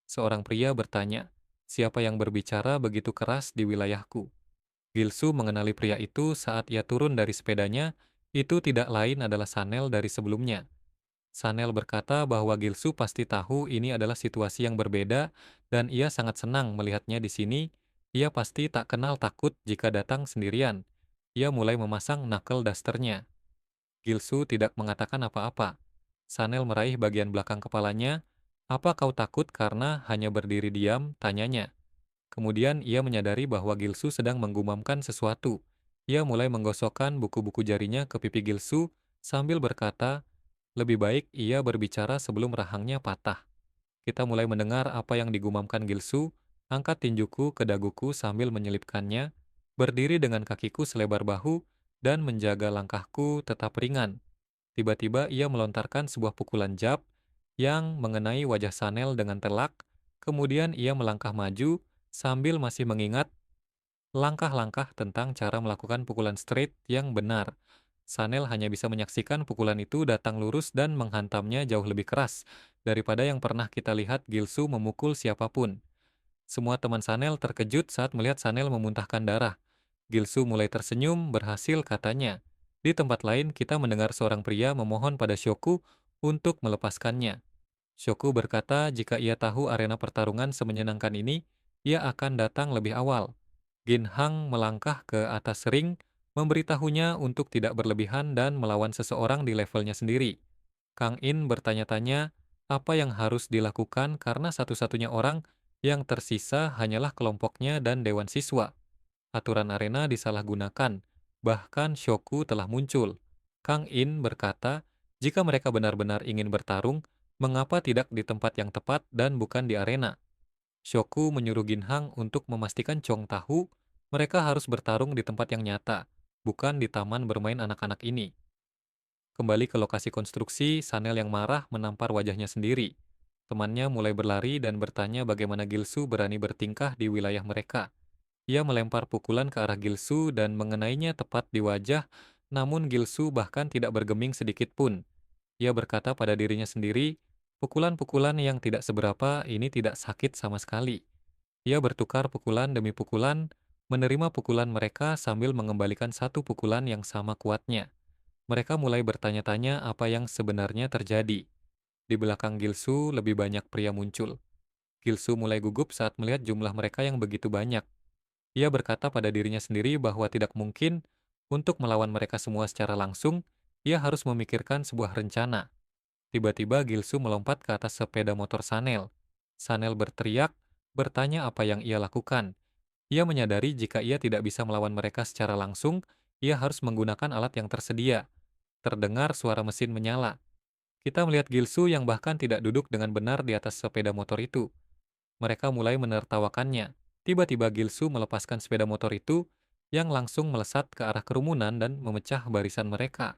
Seorang pria bertanya, siapa yang berbicara begitu keras di wilayahku? Gilsu mengenali pria itu saat ia turun dari sepedanya, itu tidak lain adalah Sanel dari sebelumnya. Sanel berkata bahwa Gilsu pasti tahu ini adalah situasi yang berbeda dan ia sangat senang melihatnya di sini. Ia pasti tak kenal takut jika datang sendirian. Ia mulai memasang knuckle dusternya. Gilsu tidak mengatakan apa-apa. Sanel meraih bagian belakang kepalanya. Apa kau takut karena hanya berdiri diam? Tanyanya. Kemudian ia menyadari bahwa Gilsu sedang menggumamkan sesuatu. Ia mulai menggosokkan buku-buku jarinya ke pipi Gilsu sambil berkata, lebih baik ia berbicara sebelum rahangnya patah. Kita mulai mendengar apa yang digumamkan Gilsu, angkat tinjuku ke daguku sambil menyelipkannya, berdiri dengan kakiku selebar bahu, dan menjaga langkahku tetap ringan. Tiba-tiba ia melontarkan sebuah pukulan jab yang mengenai wajah Sanel dengan telak, kemudian ia melangkah maju sambil masih mengingat langkah-langkah tentang cara melakukan pukulan straight yang benar. Sanel hanya bisa menyaksikan pukulan itu datang lurus dan menghantamnya jauh lebih keras daripada yang pernah kita lihat Gilsu memukul siapapun. Semua teman Sanel terkejut saat melihat Sanel memuntahkan darah. Gilsu mulai tersenyum, berhasil katanya. Di tempat lain, kita mendengar seorang pria memohon pada Shoku untuk melepaskannya. Shoku berkata jika ia tahu arena pertarungan semenyenangkan ini, ia akan datang lebih awal. Gin Hang melangkah ke atas ring, memberitahunya untuk tidak berlebihan dan melawan seseorang di levelnya sendiri. Kang In bertanya-tanya apa yang harus dilakukan karena satu-satunya orang yang tersisa hanyalah kelompoknya dan dewan siswa. Aturan arena disalahgunakan, bahkan Shoku telah muncul. Kang In berkata, jika mereka benar-benar ingin bertarung, mengapa tidak di tempat yang tepat dan bukan di arena? Shoku menyuruh Ginhang untuk memastikan Chong tahu mereka harus bertarung di tempat yang nyata, bukan di taman bermain anak-anak ini. Kembali ke lokasi konstruksi, Sanel yang marah menampar wajahnya sendiri. Temannya mulai berlari dan bertanya bagaimana Gilsu berani bertingkah di wilayah mereka. Ia melempar pukulan ke arah Gilsu dan mengenainya tepat di wajah, namun Gilsu bahkan tidak bergeming sedikit pun. Ia berkata pada dirinya sendiri, pukulan-pukulan yang tidak seberapa ini tidak sakit sama sekali. Ia bertukar pukulan demi pukulan, menerima pukulan mereka sambil mengembalikan satu pukulan yang sama kuatnya. Mereka mulai bertanya-tanya apa yang sebenarnya terjadi. Di belakang Gilsu lebih banyak pria muncul. Gilsu mulai gugup saat melihat jumlah mereka yang begitu banyak. Ia berkata pada dirinya sendiri bahwa tidak mungkin untuk melawan mereka semua secara langsung, ia harus memikirkan sebuah rencana. Tiba-tiba Gilsu melompat ke atas sepeda motor Sanel. Sanel berteriak, bertanya apa yang ia lakukan. Ia menyadari jika ia tidak bisa melawan mereka secara langsung, ia harus menggunakan alat yang tersedia. Terdengar suara mesin menyala. Kita melihat Gilsu yang bahkan tidak duduk dengan benar di atas sepeda motor itu. Mereka mulai menertawakannya. Tiba-tiba Gilsu melepaskan sepeda motor itu yang langsung melesat ke arah kerumunan dan memecah barisan mereka.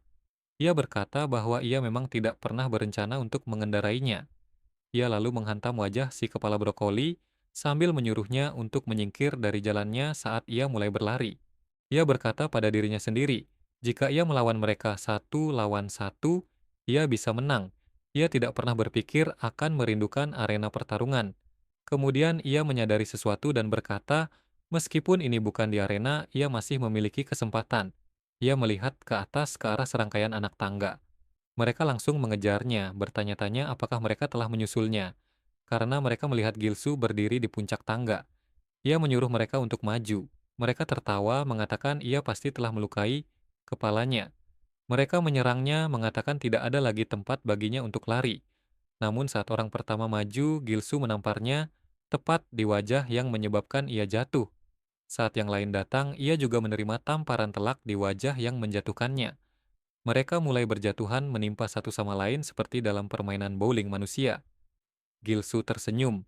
Ia berkata bahwa ia memang tidak pernah berencana untuk mengendarainya. Ia lalu menghantam wajah si kepala brokoli sambil menyuruhnya untuk menyingkir dari jalannya saat ia mulai berlari. Ia berkata pada dirinya sendiri, jika ia melawan mereka satu lawan satu, ia bisa menang. Ia tidak pernah berpikir akan merindukan arena pertarungan. Kemudian ia menyadari sesuatu dan berkata, meskipun ini bukan di arena, ia masih memiliki kesempatan. Ia melihat ke atas ke arah serangkaian anak tangga. Mereka langsung mengejarnya, bertanya-tanya apakah mereka telah menyusulnya. Karena mereka melihat Gilsu berdiri di puncak tangga. Ia menyuruh mereka untuk maju. Mereka tertawa, mengatakan ia pasti telah melukai kepalanya. Mereka menyerangnya, mengatakan tidak ada lagi tempat baginya untuk lari. Namun saat orang pertama maju, Gilsu menamparnya tepat di wajah yang menyebabkan ia jatuh. Saat yang lain datang, ia juga menerima tamparan telak di wajah yang menjatuhkannya. Mereka mulai berjatuhan menimpa satu sama lain seperti dalam permainan bowling manusia. Gilsu tersenyum.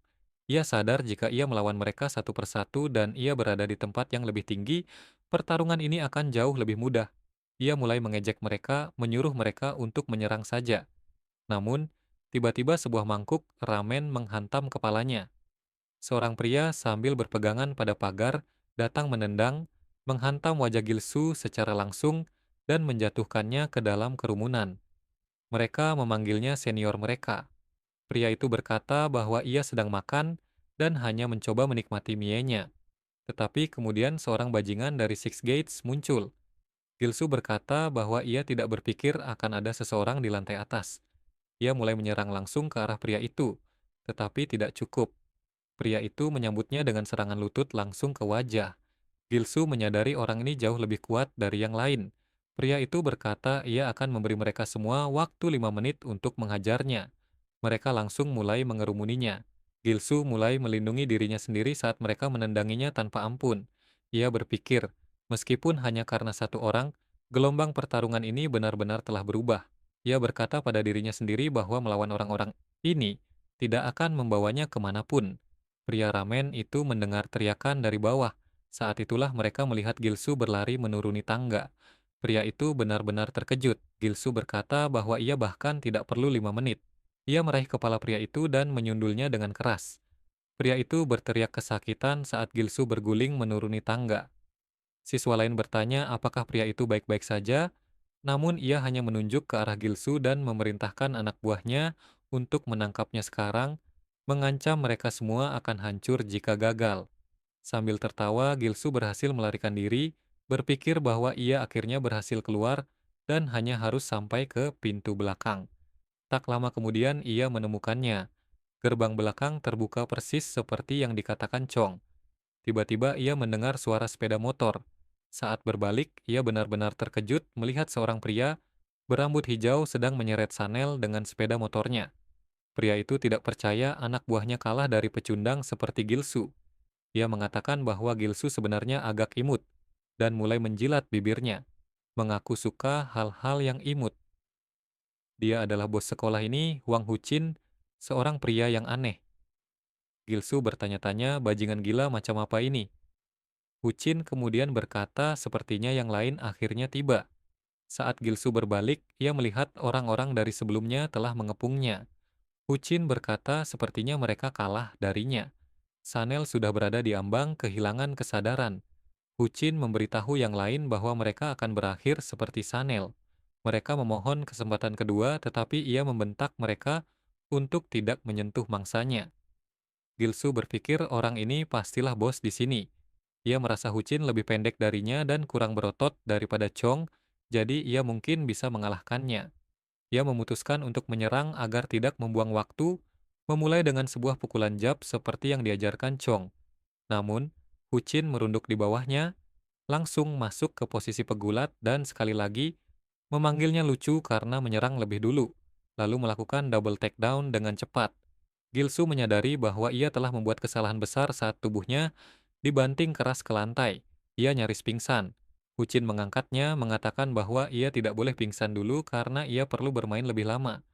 Ia sadar jika ia melawan mereka satu persatu dan ia berada di tempat yang lebih tinggi, pertarungan ini akan jauh lebih mudah. Ia mulai mengejek mereka, menyuruh mereka untuk menyerang saja. Namun, tiba-tiba sebuah mangkuk ramen menghantam kepalanya. Seorang pria sambil berpegangan pada pagar datang menendang, menghantam wajah Gilsu secara langsung dan menjatuhkannya ke dalam kerumunan. Mereka memanggilnya senior mereka. Pria itu berkata bahwa ia sedang makan dan hanya mencoba menikmati mienya. Tetapi kemudian seorang bajingan dari Six Gates muncul. Gilsu berkata bahwa ia tidak berpikir akan ada seseorang di lantai atas. Ia mulai menyerang langsung ke arah pria itu, tetapi tidak cukup. Pria itu menyambutnya dengan serangan lutut langsung ke wajah. Gilsu menyadari orang ini jauh lebih kuat dari yang lain. Pria itu berkata ia akan memberi mereka semua waktu 5 menit untuk menghajarnya. Mereka langsung mulai mengerumuninya. Gilsu mulai melindungi dirinya sendiri saat mereka menendanginya tanpa ampun. Ia berpikir, meskipun hanya karena satu orang, gelombang pertarungan ini benar-benar telah berubah. Ia berkata pada dirinya sendiri bahwa melawan orang-orang ini tidak akan membawanya kemanapun. Pria ramen itu mendengar teriakan dari bawah. Saat itulah mereka melihat Gilsu berlari menuruni tangga. Pria itu benar-benar terkejut. Gilsu berkata bahwa ia bahkan tidak perlu 5 menit. Ia meraih kepala pria itu dan menyundulnya dengan keras. Pria itu berteriak kesakitan saat Gilsu berguling menuruni tangga. Siswa lain bertanya apakah pria itu baik-baik saja. Namun ia hanya menunjuk ke arah Gilsu dan memerintahkan anak buahnya untuk menangkapnya sekarang, mengancam mereka semua akan hancur jika gagal. Sambil tertawa, Gilsu berhasil melarikan diri, berpikir bahwa ia akhirnya berhasil keluar dan hanya harus sampai ke pintu belakang. Tak lama kemudian ia menemukannya. Gerbang belakang terbuka persis seperti yang dikatakan Chong. Tiba-tiba ia mendengar suara sepeda motor. Saat berbalik, ia benar-benar terkejut melihat seorang pria berambut hijau sedang menyeret Sanel dengan sepeda motornya. Pria itu tidak percaya anak buahnya kalah dari pecundang seperti Gilsu. Ia mengatakan bahwa Gilsu sebenarnya agak imut dan mulai menjilat bibirnya, mengaku suka hal-hal yang imut. Dia adalah bos sekolah ini, Wang Hucin, seorang pria yang aneh. Gilsu bertanya-tanya bajingan gila macam apa ini. Hucin kemudian berkata sepertinya yang lain akhirnya tiba. Saat Gilsu berbalik, ia melihat orang-orang dari sebelumnya telah mengepungnya. Hucin berkata sepertinya mereka kalah darinya. Sanel sudah berada di ambang kehilangan kesadaran. Hucin memberitahu yang lain bahwa mereka akan berakhir seperti Sanel. Mereka memohon kesempatan kedua tetapi ia membentak mereka untuk tidak menyentuh mangsanya. Gilsu berpikir orang ini pastilah bos di sini. Ia merasa Hucin lebih pendek darinya dan kurang berotot daripada Chong, jadi ia mungkin bisa mengalahkannya. Ia memutuskan untuk menyerang agar tidak membuang waktu, memulai dengan sebuah pukulan jab seperti yang diajarkan Chong. Namun, Hucin merunduk di bawahnya, langsung masuk ke posisi pegulat dan sekali lagi memanggilnya lucu karena menyerang lebih dulu, lalu melakukan double takedown dengan cepat. Gilsu menyadari bahwa ia telah membuat kesalahan besar saat tubuhnya dibanting keras ke lantai. Ia nyaris pingsan. Hucin mengangkatnya, mengatakan bahwa ia tidak boleh pingsan dulu karena ia perlu bermain lebih lama.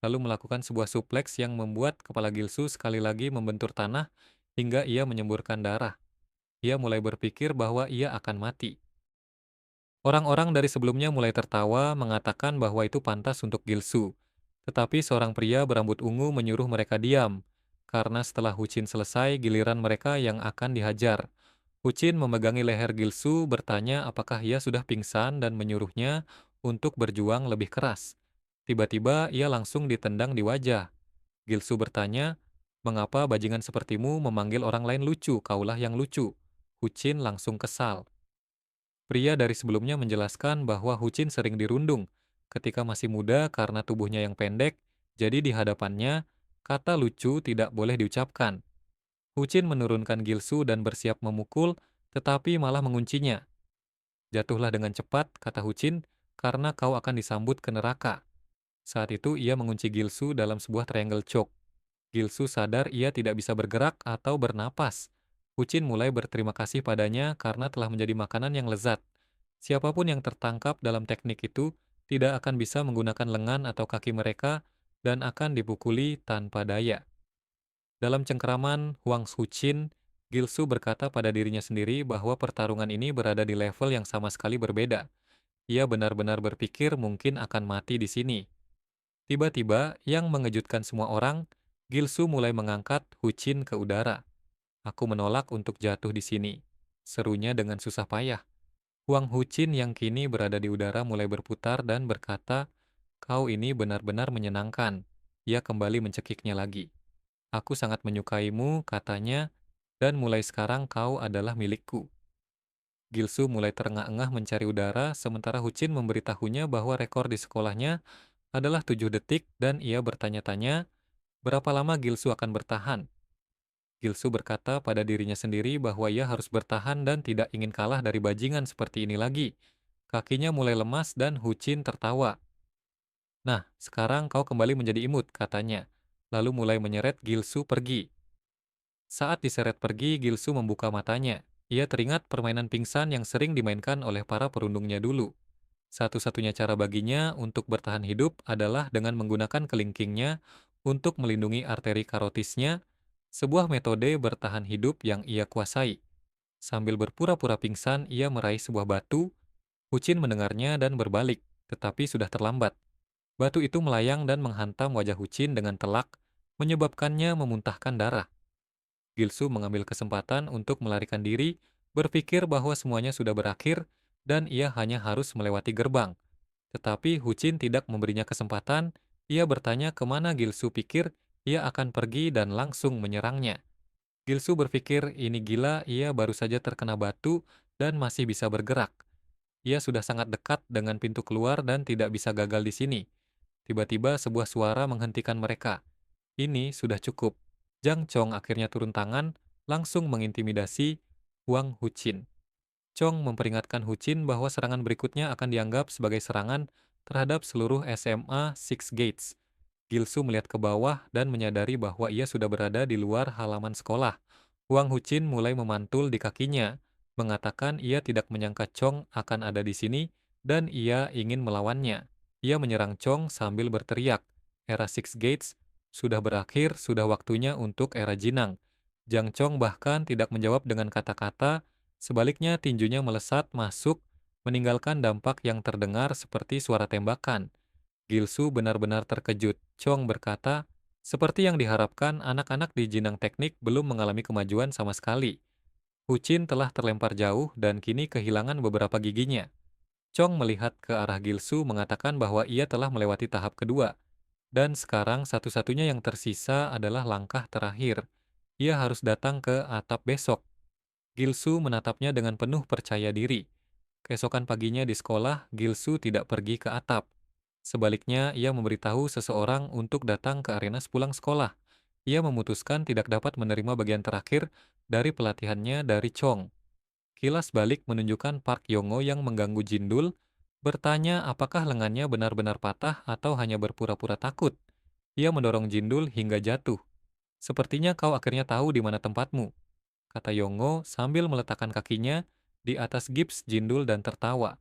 Lalu melakukan sebuah suplex yang membuat kepala Gilsu sekali lagi membentur tanah hingga ia menyemburkan darah. Ia mulai berpikir bahwa ia akan mati. Orang-orang dari sebelumnya mulai tertawa, mengatakan bahwa itu pantas untuk Gilsu. Tetapi seorang pria berambut ungu menyuruh mereka diam, karena setelah Hucin selesai, giliran mereka yang akan dihajar. Hucin memegangi leher Gilsu, bertanya apakah ia sudah pingsan dan menyuruhnya untuk berjuang lebih keras. Tiba-tiba ia langsung ditendang di wajah. Gilsu bertanya, "Mengapa bajingan sepertimu memanggil orang lain lucu? Kaulah yang lucu." Hucin langsung kesal. Pria dari sebelumnya menjelaskan bahwa Hucin sering dirundung ketika masih muda karena tubuhnya yang pendek, jadi di hadapannya, kata lucu tidak boleh diucapkan. Hucin menurunkan Gilsu dan bersiap memukul, tetapi malah menguncinya. "Jatuhlah dengan cepat," kata Hucin, "karena kau akan disambut ke neraka." Saat itu ia mengunci Gilsu dalam sebuah triangle choke. Gilsu sadar ia tidak bisa bergerak atau bernapas. Hucin mulai berterima kasih padanya karena telah menjadi makanan yang lezat. Siapapun yang tertangkap dalam teknik itu tidak akan bisa menggunakan lengan atau kaki mereka dan akan dipukuli tanpa daya. Dalam cengkeraman Huang Hucin, Gilsu berkata pada dirinya sendiri bahwa pertarungan ini berada di level yang sama sekali berbeda. Ia benar-benar berpikir mungkin akan mati di sini. Tiba-tiba, yang mengejutkan semua orang, Gilsu mulai mengangkat Hucin ke udara. "Aku menolak untuk jatuh di sini," serunya dengan susah payah. Huang Hucin yang kini berada di udara mulai berputar dan berkata, "Kau ini benar-benar menyenangkan." Ia kembali mencekiknya lagi. "Aku sangat menyukaimu," katanya, "dan mulai sekarang kau adalah milikku." Gilsu mulai terengah-engah mencari udara, sementara Hucin memberitahunya bahwa rekor di sekolahnya adalah 7 detik dan ia bertanya-tanya berapa lama Gilsu akan bertahan. Gilsu berkata pada dirinya sendiri bahwa ia harus bertahan dan tidak ingin kalah dari bajingan seperti ini lagi. Kakinya mulai lemas dan Hucin tertawa. "Nah, sekarang kau kembali menjadi imut," katanya. Lalu mulai menyeret Gilsu pergi. Saat diseret pergi, Gilsu membuka matanya. Ia teringat permainan pingsan yang sering dimainkan oleh para perundungnya dulu. Satu-satunya cara baginya untuk bertahan hidup adalah dengan menggunakan kelingkingnya untuk melindungi arteri karotisnya, sebuah metode bertahan hidup yang ia kuasai. Sambil berpura-pura pingsan, ia meraih sebuah batu. Hucin mendengarnya dan berbalik, tetapi sudah terlambat. Batu itu melayang dan menghantam wajah Hucin dengan telak, menyebabkannya memuntahkan darah. Gilsu mengambil kesempatan untuk melarikan diri, berpikir bahwa semuanya sudah berakhir dan ia hanya harus melewati gerbang. Tetapi Hucin tidak memberinya kesempatan, ia bertanya kemana Gilsu pikir ia akan pergi dan langsung menyerangnya. Gilsu berpikir ini gila, ia baru saja terkena batu dan masih bisa bergerak. Ia sudah sangat dekat dengan pintu keluar dan tidak bisa gagal di sini. Tiba-tiba sebuah suara menghentikan mereka. Ini sudah cukup. Jang Chong akhirnya turun tangan, langsung mengintimidasi Huang Hucin. Chong memperingatkan Hucin bahwa serangan berikutnya akan dianggap sebagai serangan terhadap seluruh SMA Six Gates. Gilsu melihat ke bawah dan menyadari bahwa ia sudah berada di luar halaman sekolah. Huang Hucin mulai memantul di kakinya, mengatakan ia tidak menyangka Chong akan ada di sini dan ia ingin melawannya. Ia menyerang Chong sambil berteriak, era Six Gates sudah berakhir, sudah waktunya untuk era Jinang. Jang Chong bahkan tidak menjawab dengan kata-kata, sebaliknya tinjunya melesat masuk, meninggalkan dampak yang terdengar seperti suara tembakan. Gilsu benar-benar terkejut. Chong berkata, seperti yang diharapkan, anak-anak di Jinang Teknik belum mengalami kemajuan sama sekali. Hucin telah terlempar jauh dan kini kehilangan beberapa giginya. Chong melihat ke arah Gilsu mengatakan bahwa ia telah melewati tahap kedua. Dan sekarang satu-satunya yang tersisa adalah langkah terakhir. Ia harus datang ke atap besok. Gilsu menatapnya dengan penuh percaya diri. Keesokan paginya di sekolah, Gilsu tidak pergi ke atap. Sebaliknya, ia memberitahu seseorang untuk datang ke arena sepulang sekolah. Ia memutuskan tidak dapat menerima bagian terakhir dari pelatihannya dari Chong. Kilas balik menunjukkan Park Yongo yang mengganggu Jindul, bertanya apakah lengannya benar-benar patah atau hanya berpura-pura takut. Ia mendorong Jindul hingga jatuh. Sepertinya kau akhirnya tahu di mana tempatmu, kata Yongo sambil meletakkan kakinya di atas gips Jindul dan tertawa.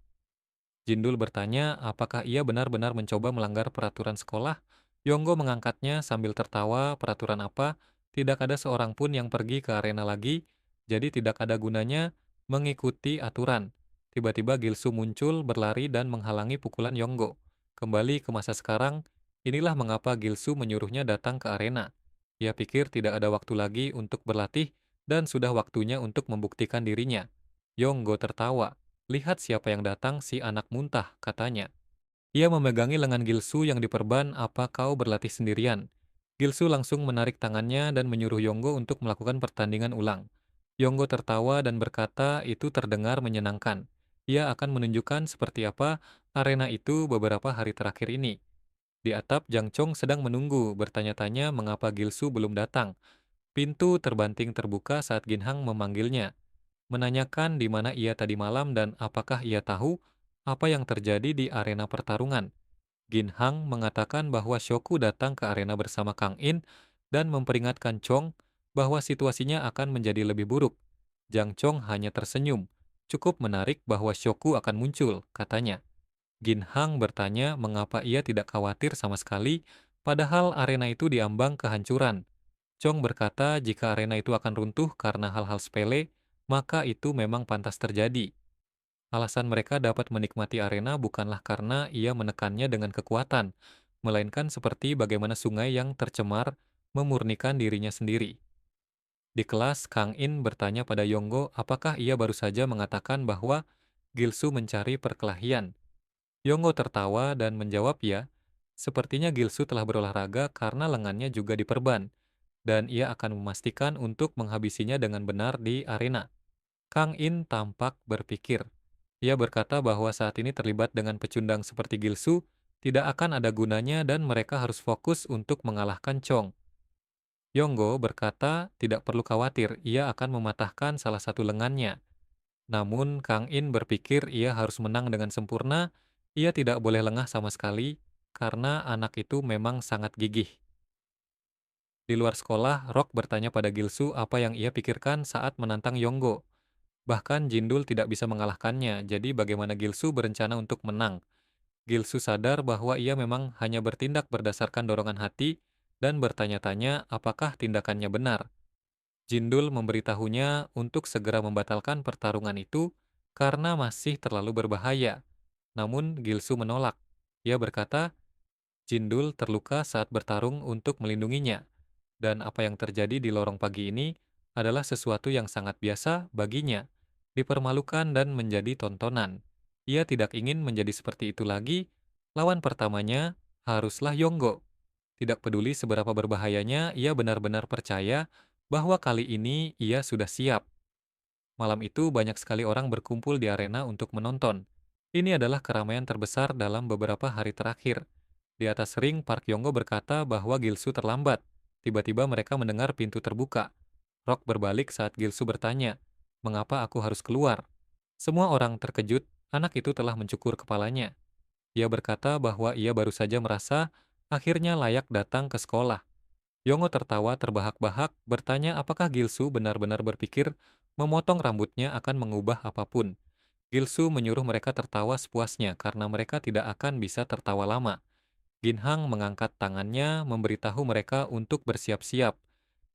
Jindul bertanya apakah ia benar-benar mencoba melanggar peraturan sekolah. Yonggo mengangkatnya sambil tertawa, peraturan apa? Tidak ada seorang pun yang pergi ke arena lagi, jadi tidak ada gunanya mengikuti aturan. Tiba-tiba Gilsu muncul, berlari dan menghalangi pukulan Yonggo. Kembali ke masa sekarang, inilah mengapa Gilsu menyuruhnya datang ke arena. Ia pikir tidak ada waktu lagi untuk berlatih dan sudah waktunya untuk membuktikan dirinya. Yonggo tertawa. Lihat siapa yang datang, si anak muntah, katanya. Ia memegangi lengan Gilsu yang diperban, apa kau berlatih sendirian? Gilsu langsung menarik tangannya dan menyuruh Yonggo untuk melakukan pertandingan ulang. Yonggo tertawa dan berkata itu terdengar menyenangkan. Ia akan menunjukkan seperti apa arena itu beberapa hari terakhir ini. Di atap, Jang Chong sedang menunggu, bertanya-tanya mengapa Gilsu belum datang. Pintu terbanting terbuka saat Ginhang memanggilnya, menanyakan di mana ia tadi malam dan apakah ia tahu apa yang terjadi di arena pertarungan. Ginhang mengatakan bahwa Shoku datang ke arena bersama Kang In dan memperingatkan Chong bahwa situasinya akan menjadi lebih buruk. Jang Chong hanya tersenyum. Cukup menarik bahwa Shoku akan muncul, katanya. Ginhang bertanya mengapa ia tidak khawatir sama sekali, padahal arena itu diambang kehancuran. Chong berkata jika arena itu akan runtuh karena hal-hal sepele, maka itu memang pantas terjadi. Alasan mereka dapat menikmati arena bukanlah karena ia menekannya dengan kekuatan, melainkan seperti bagaimana sungai yang tercemar memurnikan dirinya sendiri. Di kelas, Kang In bertanya pada Yonggo apakah ia baru saja mengatakan bahwa Gilsu mencari perkelahian. Yonggo tertawa dan menjawab ya, sepertinya Gilsu telah berolahraga karena lengannya juga diperban, dan ia akan memastikan untuk menghabisinya dengan benar di arena. Kang In tampak berpikir. Ia berkata bahwa saat ini terlibat dengan pecundang seperti Gilsu, tidak akan ada gunanya dan mereka harus fokus untuk mengalahkan Chong. Yonggo berkata tidak perlu khawatir, ia akan mematahkan salah satu lengannya. Namun Kang In berpikir ia harus menang dengan sempurna, ia tidak boleh lengah sama sekali, karena anak itu memang sangat gigih. Di luar sekolah, Rock bertanya pada Gilsu apa yang ia pikirkan saat menantang Yonggo. Bahkan Jindul tidak bisa mengalahkannya, jadi bagaimana Gilsu berencana untuk menang. Gilsu sadar bahwa ia memang hanya bertindak berdasarkan dorongan hati dan bertanya-tanya apakah tindakannya benar. Jindul memberitahunya untuk segera membatalkan pertarungan itu karena masih terlalu berbahaya. Namun Gilsu menolak. Ia berkata, Jindul terluka saat bertarung untuk melindunginya, dan apa yang terjadi di lorong pagi ini adalah sesuatu yang sangat biasa baginya, dipermalukan dan menjadi tontonan. Ia tidak ingin menjadi seperti itu lagi, Lawan pertamanya haruslah Yonggo. Tidak peduli seberapa berbahayanya, ia benar-benar percaya bahwa kali ini ia sudah siap. Malam itu banyak sekali orang berkumpul di arena untuk menonton. Ini adalah keramaian terbesar dalam beberapa hari terakhir. Di atas ring, Park Yonggo berkata bahwa Gilsu terlambat. Tiba-tiba mereka mendengar pintu terbuka. Rock berbalik saat Gilsu bertanya, "Mengapa aku harus keluar?" Semua orang terkejut, anak itu telah mencukur kepalanya. Ia berkata bahwa ia baru saja merasa akhirnya layak datang ke sekolah. Yongo tertawa terbahak-bahak, bertanya apakah Gilsu benar-benar berpikir memotong rambutnya akan mengubah apapun. Gilsu menyuruh mereka tertawa sepuasnya karena mereka tidak akan bisa tertawa lama. Ginhang mengangkat tangannya, memberitahu mereka untuk bersiap-siap.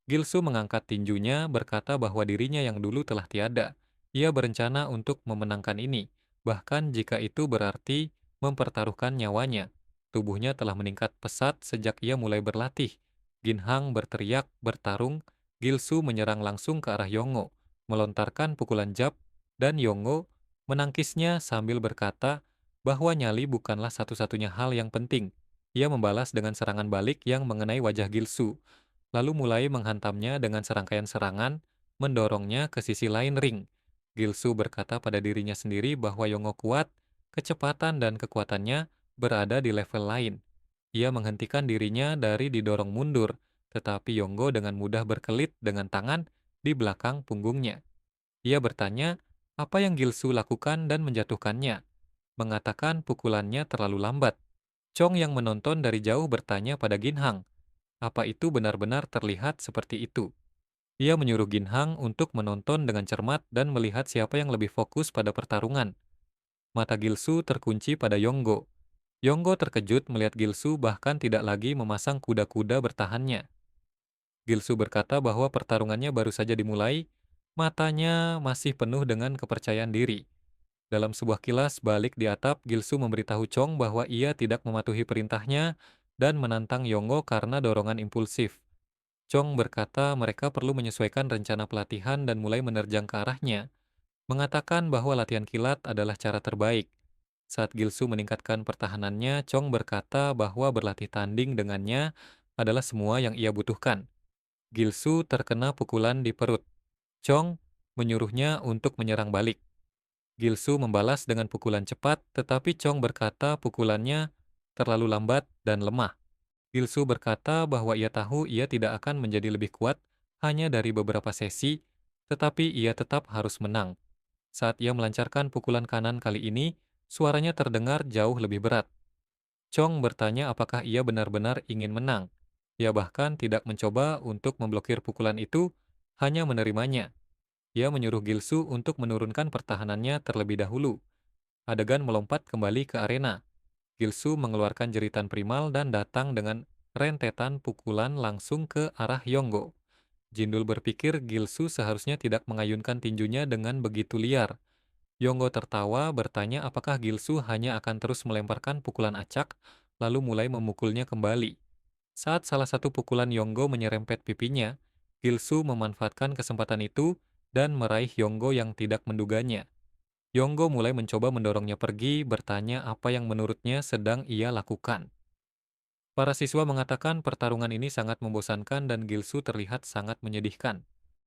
Gilsu mengangkat tinjunya, berkata bahwa dirinya yang dulu telah tiada. Ia berencana untuk memenangkan ini, bahkan jika itu berarti mempertaruhkan nyawanya. Tubuhnya telah meningkat pesat sejak ia mulai berlatih. Ginhang berteriak, bertarung, Gilsu menyerang langsung ke arah Yongo, melontarkan pukulan jab, dan Yongo menangkisnya sambil berkata bahwa nyali bukanlah satu-satunya hal yang penting. Ia membalas dengan serangan balik yang mengenai wajah Gilsu, lalu mulai menghantamnya dengan serangkaian serangan, mendorongnya ke sisi lain ring. Gilsu berkata pada dirinya sendiri bahwa Yongo kuat, kecepatan dan kekuatannya berada di level lain. Ia menghentikan dirinya dari didorong mundur, tetapi Yonggo dengan mudah berkelit dengan tangan di belakang punggungnya. Ia bertanya apa yang Gilsu lakukan dan menjatuhkannya, mengatakan pukulannya terlalu lambat. Chong yang menonton dari jauh bertanya pada Ginhang, apa itu benar-benar terlihat seperti itu? Ia menyuruh Ginhang untuk menonton dengan cermat dan melihat siapa yang lebih fokus pada pertarungan. Mata Gilsu terkunci pada Yonggo. Yonggo terkejut melihat Gilsu bahkan tidak lagi memasang kuda-kuda bertahannya. Gilsu berkata bahwa pertarungannya baru saja dimulai, matanya masih penuh dengan kepercayaan diri. Dalam sebuah kilas balik di atap, Gilsu memberitahu Chong bahwa ia tidak mematuhi perintahnya dan menantang Yonggo karena dorongan impulsif. Chong berkata mereka perlu menyesuaikan rencana pelatihan dan mulai menerjang ke arahnya, mengatakan bahwa latihan kilat adalah cara terbaik. Saat Gilsu meningkatkan pertahanannya, Chong berkata bahwa berlatih tanding dengannya adalah semua yang ia butuhkan. Gilsu terkena pukulan di perut. Chong menyuruhnya untuk menyerang balik. Gilsu membalas dengan pukulan cepat, tetapi Chong berkata pukulannya terlalu lambat dan lemah. Gilsu berkata bahwa ia tahu ia tidak akan menjadi lebih kuat hanya dari beberapa sesi, tetapi ia tetap harus menang. Saat ia melancarkan pukulan kanan kali ini, suaranya terdengar jauh lebih berat. Chong bertanya apakah ia benar-benar ingin menang. Ia bahkan tidak mencoba untuk memblokir pukulan itu, hanya menerimanya. Ia menyuruh Gilsu untuk menurunkan pertahanannya terlebih dahulu. Adegan melompat kembali ke arena. Gilsu mengeluarkan jeritan primal dan datang dengan rentetan pukulan langsung ke arah Yonggo. Jindul berpikir Gilsu seharusnya tidak mengayunkan tinjunya dengan begitu liar. Yonggo tertawa bertanya apakah Gilsu hanya akan terus melemparkan pukulan acak, lalu mulai memukulnya kembali. Saat salah satu pukulan Yonggo menyerempet pipinya, Gilsu memanfaatkan kesempatan itu dan meraih Yonggo yang tidak menduganya. Yonggo mulai mencoba mendorongnya pergi, bertanya apa yang menurutnya sedang ia lakukan. Para siswa mengatakan pertarungan ini sangat membosankan dan Gilsu terlihat sangat menyedihkan.